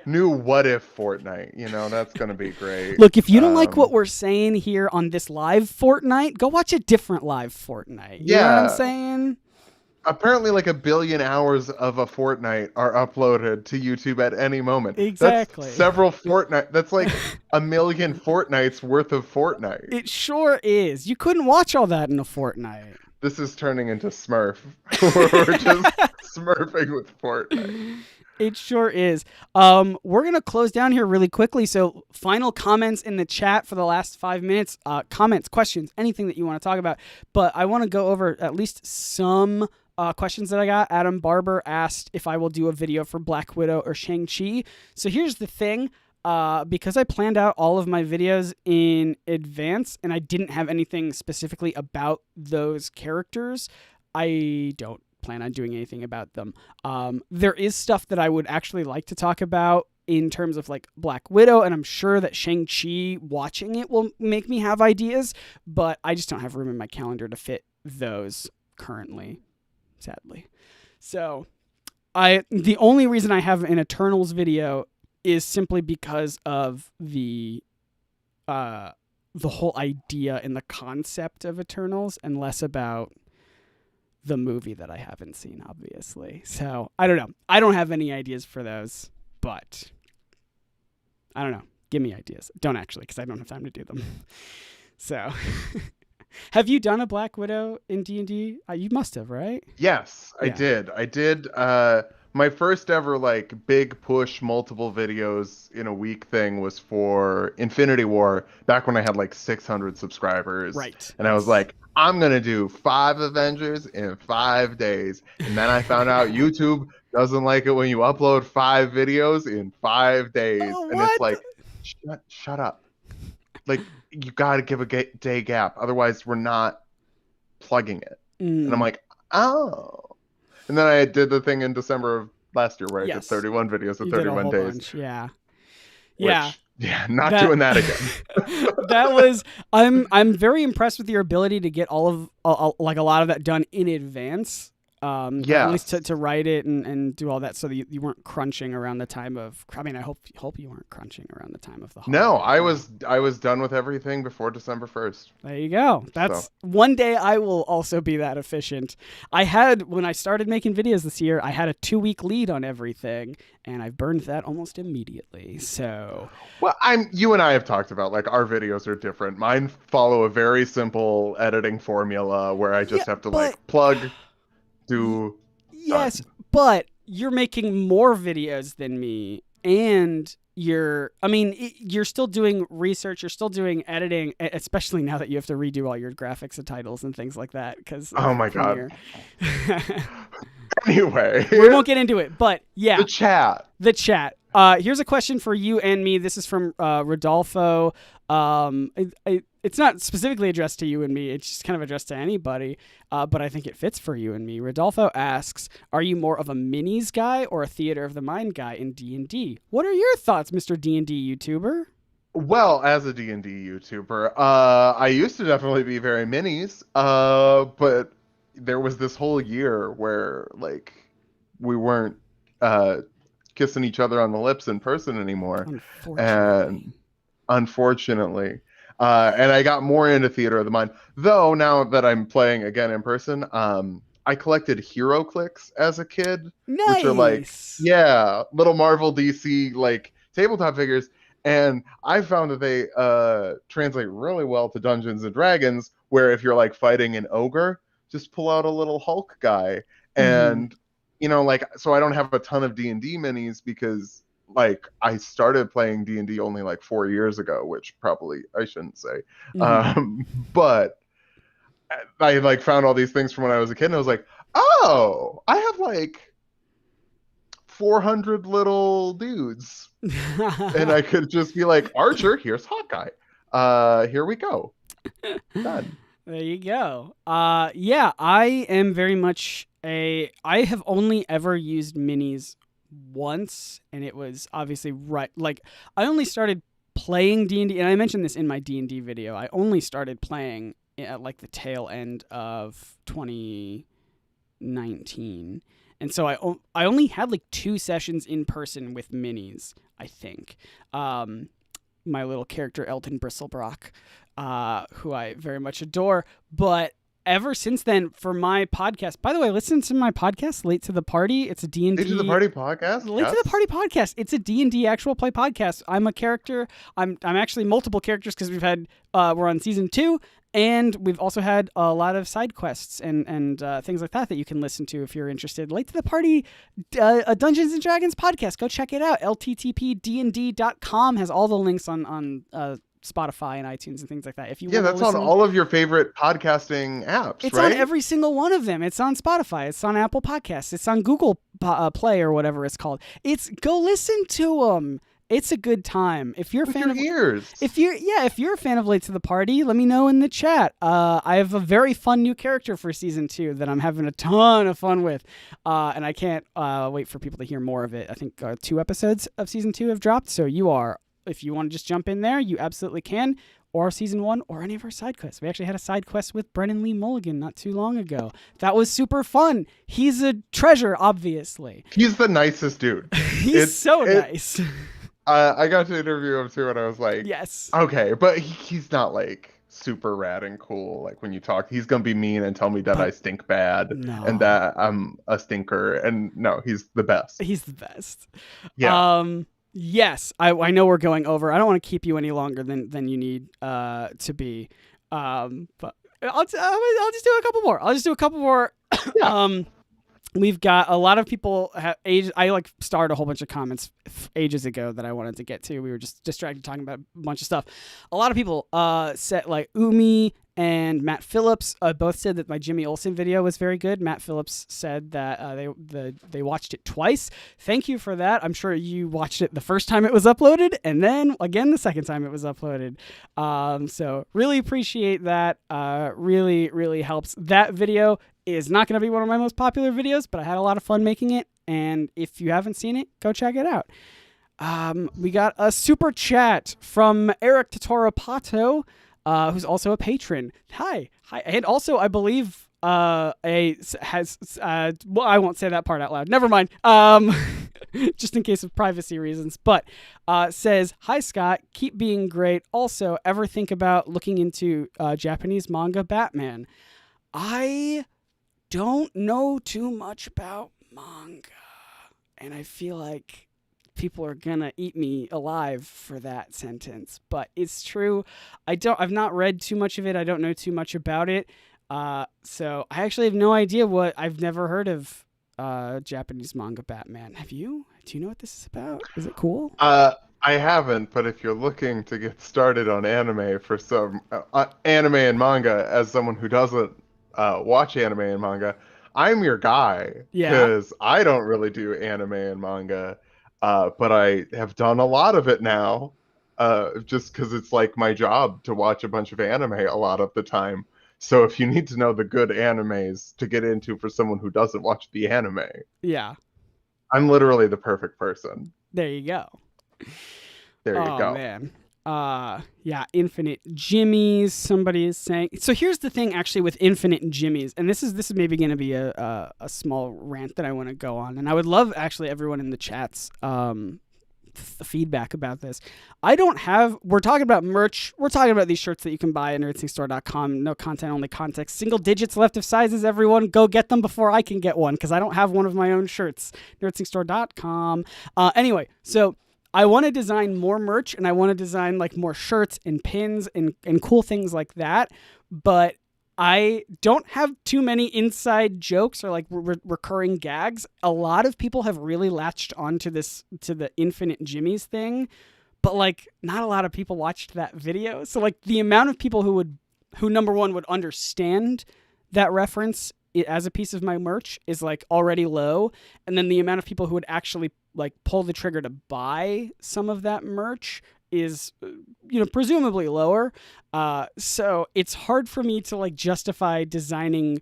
New What If Fortnite. You know, that's going to be great. Look, if you don't like what we're saying here on this live Fortnite, go watch a different live Fortnite. You know what I'm saying? Apparently, like 1 billion hours of a Fortnite are uploaded to YouTube at any moment. Exactly. That's several Fortnite. That's like 1 million Fortnites worth of Fortnite. It sure is. You couldn't watch all that in a Fortnite. This is turning into Smurf. We're just smurfing with Fortnite. It sure is. We're going to close down here really quickly. So final comments in the chat for the last 5 minutes. Comments, questions, anything that you want to talk about. But I want to go over at least some questions that I got. Adam Barber asked if I will do a video for Black Widow or Shang-Chi. So here's the thing. Because I planned out all of my videos in advance and I didn't have anything specifically about those characters, I don't plan on doing anything about them. There is stuff that I would actually like to talk about in terms of like Black Widow, and I'm sure that Shang-Chi watching it will make me have ideas, but I just don't have room in my calendar to fit those currently, sadly. So the only reason I have an Eternals video is simply because of the whole idea and the concept of Eternals, and less about the movie that I haven't seen, obviously. So I don't know. I don't have any ideas for those, but I don't know. Give me ideas. Don't actually, because I don't have time to do them. So have you done a Black Widow in D&D? You must have, right? Yes, I did. I did. My first ever like big push multiple videos in a week thing was for Infinity War, back when I had like 600 subscribers. Right. And I was like, I'm going to do 5 Avengers in 5 days. And then I found out YouTube doesn't like it when you upload 5 videos in 5 days. And it's like, shut up. Like, you got to give a day gap. Otherwise, we're not plugging it. And I'm like, oh. And then I did the thing in December of last year where I did 31 videos in 31 days. Bunch. Yeah. Not doing that again. That was I'm very impressed with your ability to get all of like a lot of that done in advance. At least to write it and do all that, so that you weren't crunching around the time of. I mean, I hope you weren't crunching around the time of the holiday. No, I was done with everything before December 1st. There you go. That's one day I will also be that efficient. When I started making videos this year, I had a 2-week lead on everything, and I've burned that almost immediately. So, well, you and I have talked about like our videos are different. Mine follow a very simple editing formula where I just have to like plug. Yes, but you're making more videos than me, and you're still doing research, you're still doing editing, especially now that you have to redo all your graphics and titles and things like that. Because God. Anyway, we won't get into it, but yeah, the chat. Here's a question for you and me. This is from Rodolfo. It's not specifically addressed to you and me. It's just kind of addressed to anybody, but I think it fits for you and me. Rodolfo asks, are you more of a minis guy or a theater of the mind guy in D&D? What are your thoughts, Mr. D&D YouTuber? Well, as a D&D YouTuber, I used to definitely be very minis, but there was this whole year where like we weren't kissing each other on the lips in person anymore. Unfortunately. And I got more into theater of the mind. Though now that I'm playing again in person, I collected hero clicks as a kid. Nice. Which are like, little Marvel DC like tabletop figures. And I found that they translate really well to Dungeons and Dragons, where if you're like fighting an ogre, just pull out a little Hulk guy. And so I don't have a ton of D&D minis because like I started playing D&D only like 4 years ago, which probably I shouldn't say. But I like found all these things from when I was a kid, and I was like, oh, I have like 400 little dudes. And I could just be like, Archer, here's Hawkeye. Here we go. Done. There you go. Yeah, I am very much I have only ever used minis once, and it was obviously like I only started playing D&D, and I mentioned this in my D&D video. I only started playing at like the tail end of 2019. And so I only had like 2 sessions in person with minis, I think. My little character, Elton Bristlebrock, who I very much adore. But ever since then, for my podcast, by the way, listen to my podcast, Late to the Party. It's a D&D. Late to the Party podcast? Late to the Party podcast. It's a D&D actual play podcast. I'm a character. I'm actually multiple characters because we've had, we're on season 2. And we've also had a lot of side quests and things like that you can listen to if you're interested. Late to the Party, a Dungeons and Dragons podcast. Go check it out. LTTPdnd.com has all the links on Spotify and iTunes and things like that. If you that's listen, on all of your favorite podcasting apps, it's right? on every single one of them. It's on Spotify. It's on Apple Podcasts. It's on Google Play or whatever it's called. Go listen to them. It's a good time. If you're a fan of ears. If you're a fan of Late to the Party, let me know in the chat. I have a very fun new character for season 2 that I'm having a ton of fun with, and I can't wait for people to hear more of it. I think 2 episodes of season 2 have dropped, so if you want to just jump in there, you absolutely can. Or season 1, or any of our side quests. We actually had a side quest with Brennan Lee Mulligan not too long ago. That was super fun. He's a treasure, obviously. He's the nicest dude. He's so nice. I got to interview him too, and I was like, yes. Okay, but he's not like super rad and cool. Like when you talk, he's going to be mean and tell me that I stink bad and that I'm a stinker. And no, he's the best. He's the best. Yeah. Yes, I know we're going over. I don't want to keep you any longer than you need to be. But I'll just do a couple more. Yeah. We've got a lot of people I started a whole bunch of comments ages ago that I wanted to get to. We were just distracted talking about a bunch of stuff. A lot of people said, like Umi and Matt Phillips both said that my Jimmy Olsen video was very good. Matt Phillips said that they watched it twice. Thank you for that. I'm sure you watched it the first time it was uploaded and then again the second time it was uploaded. So really appreciate that. Really, really helps. That video is not going to be one of my most popular videos, but I had a lot of fun making it. And if you haven't seen it, go check it out. We got a super chat from Eric Totoropato, who's also a patron. Hi. And also, I believe, well, I won't say that part out loud. Never mind. Just in case of privacy reasons, but, says, hi, Scott, keep being great. Also, ever think about looking into, Japanese manga Batman? I don't know too much about manga, and I feel like people are gonna eat me alive for that sentence, but it's true. I've not read too much of it. I don't know too much about it. So I actually have no idea I've never heard of Japanese manga Batman. Have you? Do you know what this is about? Is it cool? I haven't, but if you're looking to get started on anime for some anime and manga, as someone who doesn't watch anime and manga, I'm your guy. Yeah. Because I don't really do anime and manga, but I have done a lot of it now, just because it's like my job to watch a bunch of anime a lot of the time. So if you need to know the good animes to get into for someone who doesn't watch the anime, yeah, I'm literally the perfect person. There you go. There you go. Oh, man. Yeah, Infinite Jimmies, somebody is saying. So here's the thing actually with Infinite Jimmies, and this is maybe going to be a small rant that I want to go on, and I would love actually everyone in the chats the feedback about this. We're talking about merch. We're talking about these shirts that you can buy at nerdsingsstore.com. No content, only context. Single digits left of sizes, everyone. Go get them before I can get one, because I don't have one of my own shirts. nerdsingsstore.com. Anyway, so I want to design more merch, and I want to design like more shirts and pins and cool things like that. But I don't have too many inside jokes or like recurring gags. A lot of people have really latched onto the Infinite Jimmies thing, but like not a lot of people watched that video. So like the amount of people who number one would understand that reference it as a piece of my merch is like already low, and then the amount of people who would actually like pull the trigger to buy some of that merch is presumably lower. So it's hard for me to like justify designing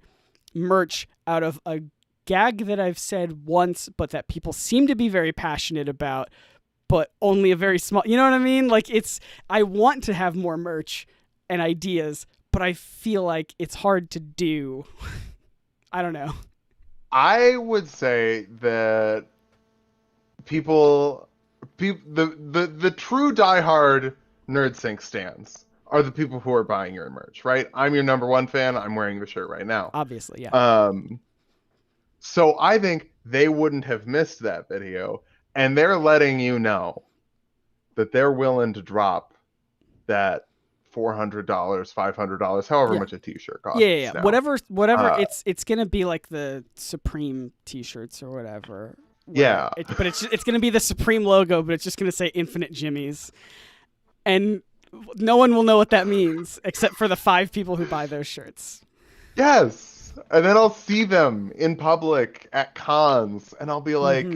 merch out of a gag that I've said once, but that people seem to be very passionate about, but only a very small, you know what I mean? Like I want to have more merch and ideas, but I feel like it's hard to do. I don't know. I would say that the true diehard NerdSync stans are the people who are buying your merch, right? I'm your number one fan. I'm wearing the shirt right now. Obviously, yeah. So I think they wouldn't have missed that video, and they're letting you know that they're willing to drop that $400, $500, however much a t-shirt costs. Yeah. Now. Whatever. It's gonna be like the Supreme t-shirts or whatever. Yeah. But it's gonna be the Supreme logo, but it's just gonna say Infinite Jimmys, and no one will know what that means except for the 5 people who buy those shirts. Yes. And then I'll see them in public at cons, and I'll be like,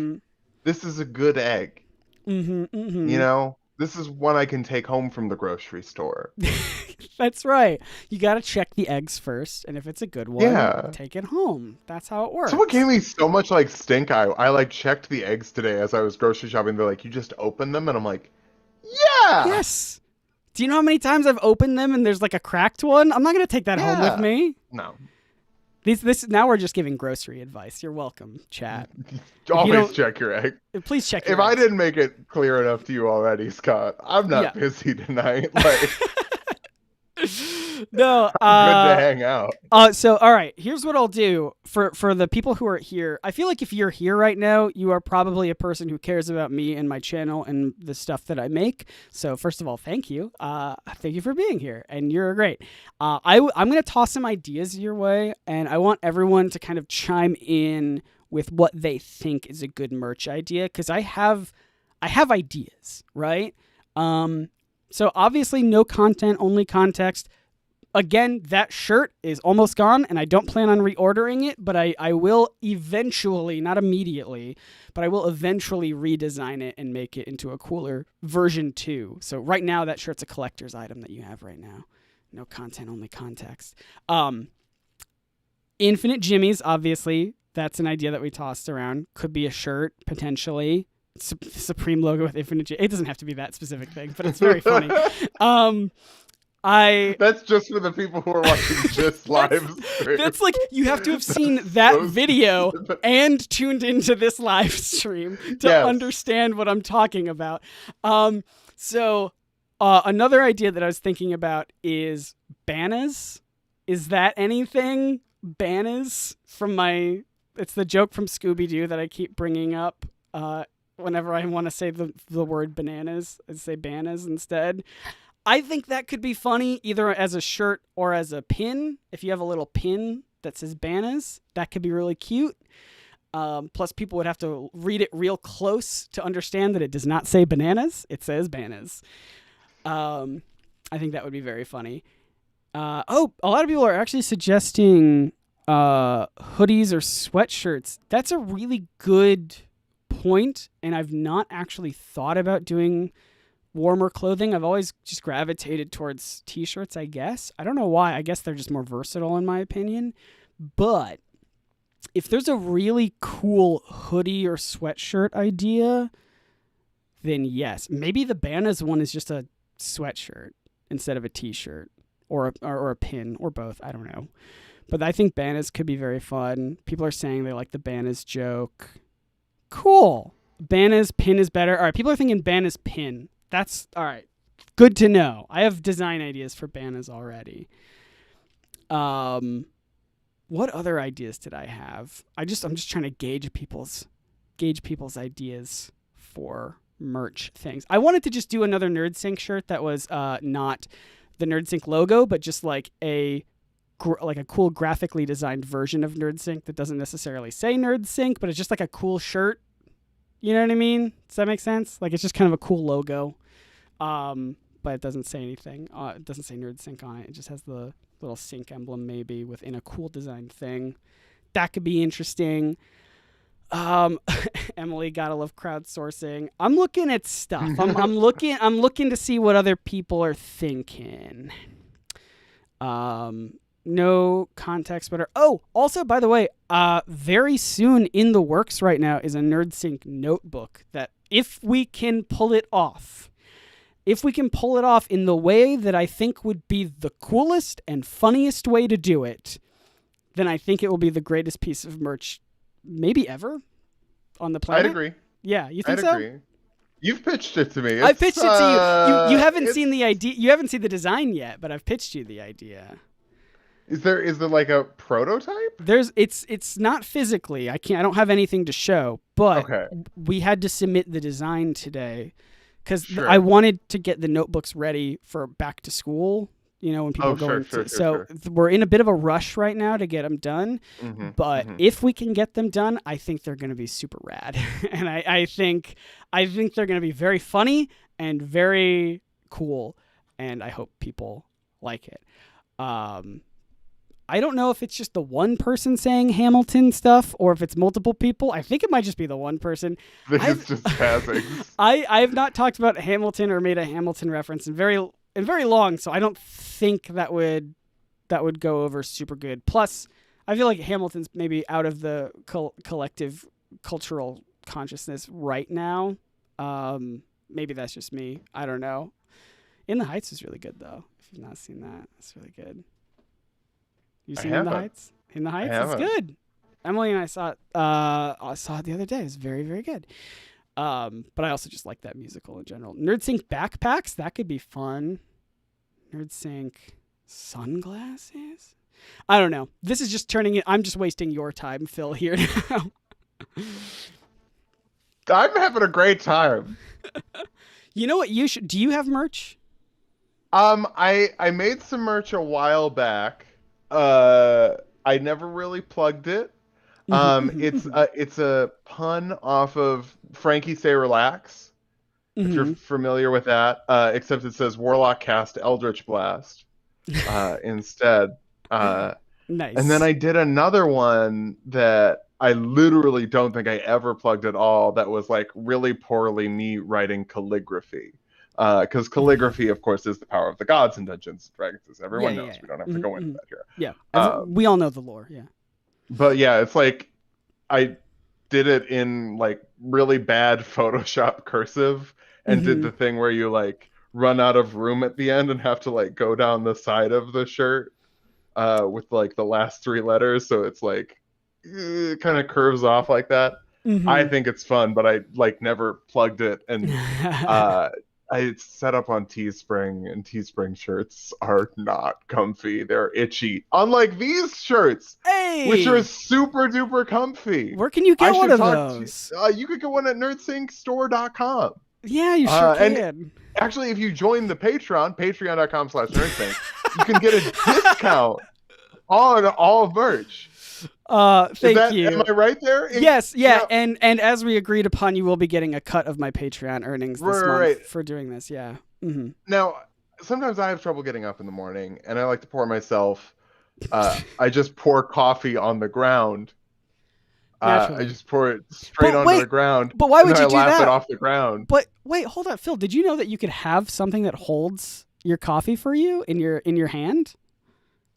this is a good egg. Mm-hmm. You know? This is one I can take home from the grocery store. That's right. You got to check the eggs first, and if it's a good one, take it home. That's how it works. Someone gave me so much like stink eye. I like checked the eggs today as I was grocery shopping. They're like, you just open them? And I'm like, yeah! Yes! Do you know how many times I've opened them and there's like a cracked one? I'm not going to take that home with me. No. This now we're just giving grocery advice. You're welcome, chat. Always check your egg. Please check your eggs. I didn't make it clear enough to you already, Scott, I'm not busy tonight. Like, no, I'm good to hang out. So all right, here's what I'll do for the people who are here. I feel like if you're here right now, you are probably a person who cares about me and my channel and the stuff that I make. So first of all, thank you. Thank you for being here, and you're great. I'm gonna toss some ideas your way, and I want everyone to kind of chime in with what they think is a good merch idea, because I have ideas, right? So obviously no content, only context. Again, that shirt is almost gone, and I don't plan on reordering it, but I will eventually, not immediately, but I will eventually redesign it and make it into a cooler version 2. So right now, that shirt's a collector's item that you have right now. No content, only context. Infinite Jimmys, obviously, that's an idea that we tossed around. Could be a shirt, potentially. Supreme logo with Infinite Jimmys. It doesn't have to be that specific thing, but it's very funny. That's just for the people who are watching this live stream. That's like, you have to have seen that video and tuned into this live stream to understand what I'm talking about. So another idea that I was thinking about is banners. Is that anything? Banners from it's the joke from Scooby-Doo that I keep bringing up whenever I want to say the word bananas. I say bananas instead. I think that could be funny either as a shirt or as a pin. If you have a little pin that says bananas, that could be really cute. Plus, people would have to read it real close to understand that it does not say bananas. It says bananas. I think that would be very funny. A lot of people are actually suggesting hoodies or sweatshirts. That's a really good point, and I've not actually thought about doing warmer clothing. I've always just gravitated towards t-shirts, I guess. I don't know why. I guess they're just more versatile in my opinion. But if there's a really cool hoodie or sweatshirt idea, then yes. Maybe the Bananas one is just a sweatshirt instead of a t-shirt or a pin or both. I don't know. But I think Bananas could be very fun. People are saying they like the Bananas joke. Cool. Bananas pin is better. All right, people are thinking Bananas pin. That's all right. Good to know. I have design ideas for banners already. What other ideas did I have? I'm just trying to gauge people's ideas for merch things. I wanted to just do another NerdSync shirt that was not the NerdSync logo, but just like a cool graphically designed version of NerdSync that doesn't necessarily say NerdSync, but it's just like a cool shirt. You know what I mean? Does that make sense? Like, it's just kind of a cool logo. But it doesn't say anything. It doesn't say NerdSync on it. It just has the little sync emblem maybe within a cool designed thing. that could be interesting. Emily, gotta love crowdsourcing. I'm looking at stuff. I'm looking to see what other people are thinking. No context better. Oh, also, by the way, very soon in the works right now is a NerdSync notebook that if we can pull it off in the way that I think would be the coolest and funniest way to do it, then I think it will be the greatest piece of merch maybe ever on the planet. I'd agree. Yeah, you think so? I'd agree. You've pitched it to me. I've pitched it to you. You haven't seen the idea. You haven't seen the design yet, but I've pitched you the idea. Is there like a prototype? It's not physically. I don't have anything to show, but we had to submit the design today because I wanted to get the notebooks ready for back to school. When people go into so we're in a bit of a rush right now to get them done. But if we can get them done, I think they're going to be super rad, and I think they're going to be very funny and very cool, and I hope people like it. I don't know if it's just the one person saying Hamilton stuff or if it's multiple people. I think it might just be the one person. It's just passing. I have not talked about Hamilton or made a Hamilton reference in very long, so I don't think that would go over super good. Plus, I feel like Hamilton's maybe out of the collective cultural consciousness right now. Maybe that's just me. I don't know. In the Heights is really good, though. If you've not seen that, it's really good. You seen In the Heights? In the Heights, it's good. Emily and I saw it. I saw it the other day. It's very, very good. But I also just like that musical in general. NerdSync backpacks, that could be fun. NerdSync sunglasses? I don't know. This is just turning it. I'm just wasting your time, Phil, here now. I'm having a great time. You know what you should? Do you have merch? I made some merch a while back. I never really plugged it. It's a pun off of Frankie Say Relax, if you're familiar with that, except it says Warlock cast Eldritch Blast instead. Nice. And then I did another one that I literally don't think I ever plugged at all that was like really poorly me writing calligraphy. Because calligraphy, of course, is the power of the gods in Dungeons & Dragons, as everyone knows. We don't have to go into that here. Yeah, we all know the lore, yeah. But yeah, it's like I did it in like really bad Photoshop cursive and did the thing where you like run out of room at the end and have to like go down the side of the shirt with like the last three letters. So it's like kind of curves off like that. I think it's fun, but I like never plugged it. And it's set up on Teespring, and Teespring shirts are not comfy. They're itchy. Unlike these shirts, which are super duper comfy. Where can you get one of those? You could get one at nerdsyncstore.com. Yeah, you sure can. And actually, if you join the patreon.com/nerdsync, you can get a discount on all merch. Thank you. Am I right there? Yes, yeah, and as we agreed upon, you will be getting a cut of my Patreon earnings this month for doing this. Yeah. Now, sometimes I have trouble getting up in the morning, and I like to pour myself. I just pour coffee on the ground. I just pour it straight onto the ground. But why would you do that? I lap it off the ground. But wait, hold on, Phil. Did you know that you could have something that holds your coffee for you in your hand?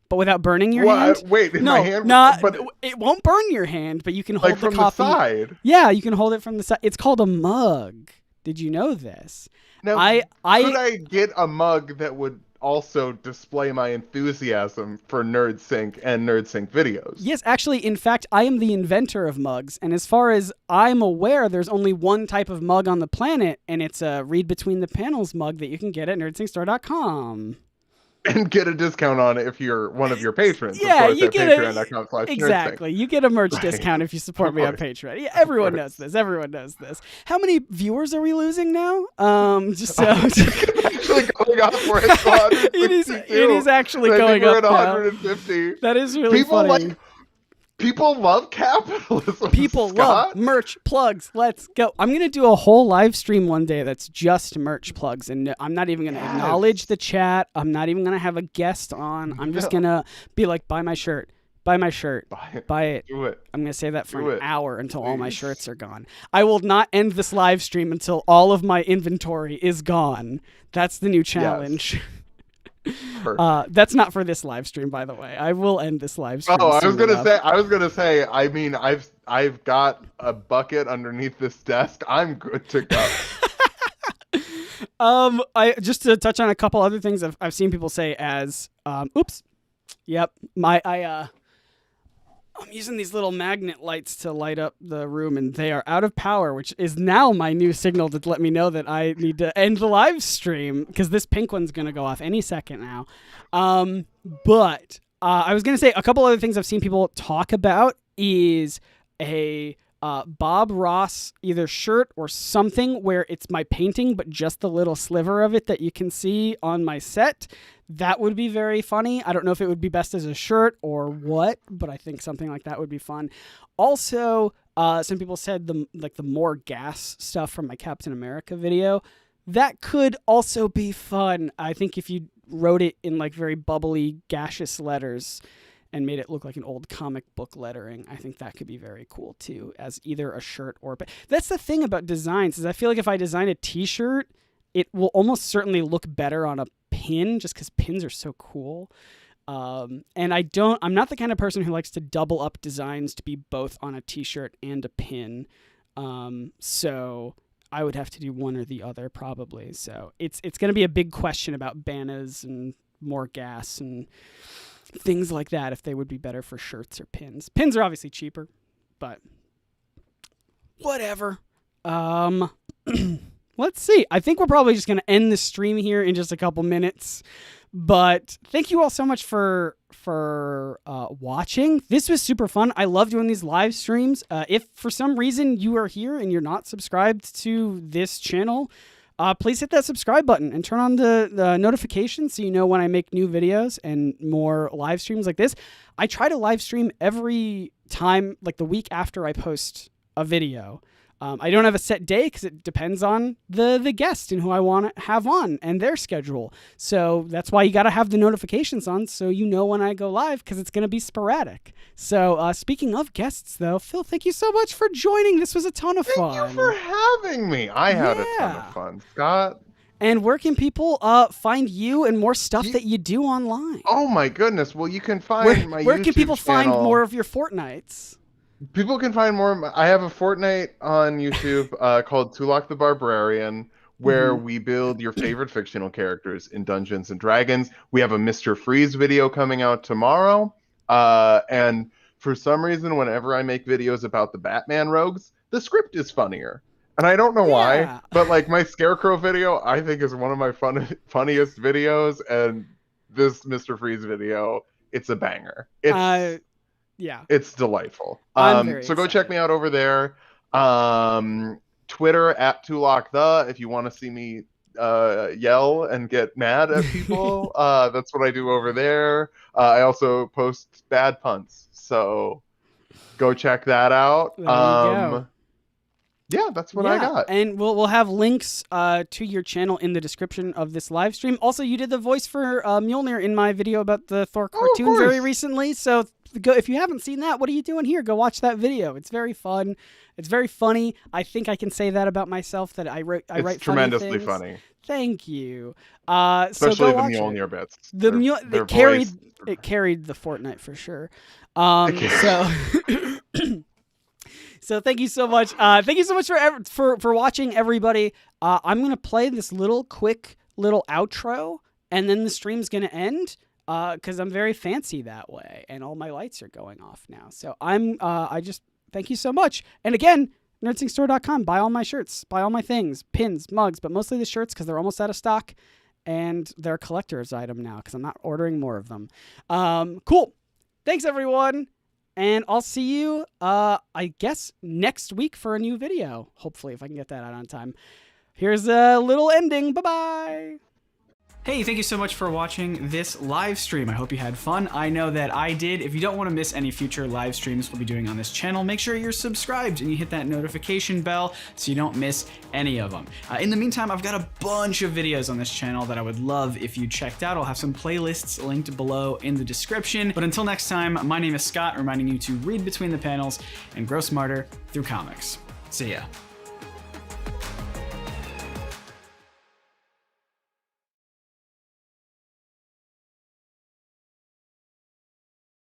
But without burning your hand? Wait, my hand? But it won't burn your hand, but you can hold the coffee. From the side? Yeah, you can hold it from the side. It's called a mug. Did you know this? Now, could I get a mug that would also display my enthusiasm for NerdSync and NerdSync videos? Yes, actually, in fact, I am the inventor of mugs. And as far as I'm aware, there's only one type of mug on the planet, and it's a Read Between the Panels mug that you can get at nerdsyncstore.com. And get a discount on it if you're one of your patrons. Yeah, you get exactly. You get a merch discount if you support me on Patreon. Yeah, everyone knows this. Everyone knows this. How many viewers are we losing now? Just so actually going up. We're at it is actually going up. We're at 150. That is really funny. People love capitalism. People love merch plugs. Let's go. I'm going to do a whole live stream one day that's just merch plugs. And I'm not even going to acknowledge the chat. I'm not even going to have a guest on. I'm just going to be like, buy my shirt. Buy my shirt. Buy it. Buy it. Do it. I'm going to say that for Do an it. hour until all my Please. shirts are gone. I will not end this live stream until all of my inventory is gone. That's the new challenge. Perfect. That's not for this live stream, by the way. I will end this live stream. Oh, I was soon gonna enough. say. I was gonna say. I mean, I've got a bucket underneath this desk. I'm good to go. I just to touch on a couple other things I've seen people say as oops. Yep. I'm using these little magnet lights to light up the room, and they are out of power, which is now my new signal to let me know that I need to end the live stream because this pink one's going to go off any second now. But I was going to say a couple other things I've seen people talk about is a Bob Ross either shirt or something where it's my painting, but just the little sliver of it that you can see on my set. That would be very funny. I don't know if it would be best as a shirt or what, but I think something like that would be fun. Also, some people said the more gas stuff from my Captain America video. That could also be fun. I think if you wrote it in like very bubbly, gaseous letters and made it look like an old comic book lettering, I think that could be very cool too, as either a shirt or... But that's the thing about designs, is I feel like if I design a t-shirt, it will almost certainly look better on a pin, just because pins are so cool. And I'm not the kind of person who likes to double up designs to be both on a t-shirt and a pin. So I would have to do one or the other probably. So it's going to be a big question about banners and more gas and things like that, if they would be better for shirts or pins. Pins are obviously cheaper, but whatever. Let's see. I think we're probably just going to end the stream here in just a couple minutes. But thank you all so much for watching. This was super fun. I love doing these live streams. If for some reason you are here and you're not subscribed to this channel, please hit that subscribe button and turn on the notifications so you know when I make new videos and more live streams like this. I try to live stream every time, like the week after I post a video. I don't have a set day because it depends on the guest and who I want to have on and their schedule. So that's why you got to have the notifications on so you know when I go live, because it's going to be sporadic. So speaking of guests, though, Phil, thank you so much for joining. This was a ton of fun. Thank you for having me. I had a ton of fun, Scott. And where can people find you and more stuff that you do online? Oh my goodness. Well, you can find my where YouTube can people find channel. more of your Fortnites? People can find more. I have a Fortnite on YouTube called Tulak the Barbarian, where we build your favorite fictional characters in Dungeons and Dragons. We have a Mr. Freeze video coming out tomorrow. And for some reason, whenever I make videos about the Batman rogues, the script is funnier. And I don't know why, but like my Scarecrow video, I think is one of my funniest videos. And this Mr. Freeze video, it's a banger. It's delightful. So go check me out over there. Twitter @tulok if you want to see me yell and get mad at people. That's what I do over there. I also post bad puns, so go check that out. There you go. Yeah, that's what I got. And we'll have links to your channel in the description of this live stream. Also, you did the voice for Mjolnir in my video about the Thor cartoon very recently. So if you haven't seen that, what are you doing here? Go watch that video. It's very fun. It's very funny. I think I can say that about myself, that I write tremendously funny. Thank you. Especially so the Mjolnir bits. It carried the Fortnite for sure. So thank you so much. Thank you so much for watching, everybody. I'm gonna play this quick little outro, and then the stream's gonna end. Because I'm very fancy that way, and all my lights are going off now. So I just thank you so much. And again, nerdsingsstore.com. Buy all my shirts, buy all my things, pins, mugs, but mostly the shirts because they're almost out of stock, and they're a collector's item now because I'm not ordering more of them. Cool. Thanks, everyone. And I'll see you, I guess, next week for a new video. Hopefully, if I can get that out on time. Here's a little ending. Bye-bye. Hey, thank you so much for watching this live stream. I hope you had fun. I know that I did. If you don't want to miss any future live streams we'll be doing on this channel, make sure you're subscribed and you hit that notification bell so you don't miss any of them. In the meantime, I've got a bunch of videos on this channel that I would love if you checked out. I'll have some playlists linked below in the description. But until next time, my name is Scott, reminding you to read between the panels and grow smarter through comics. See ya.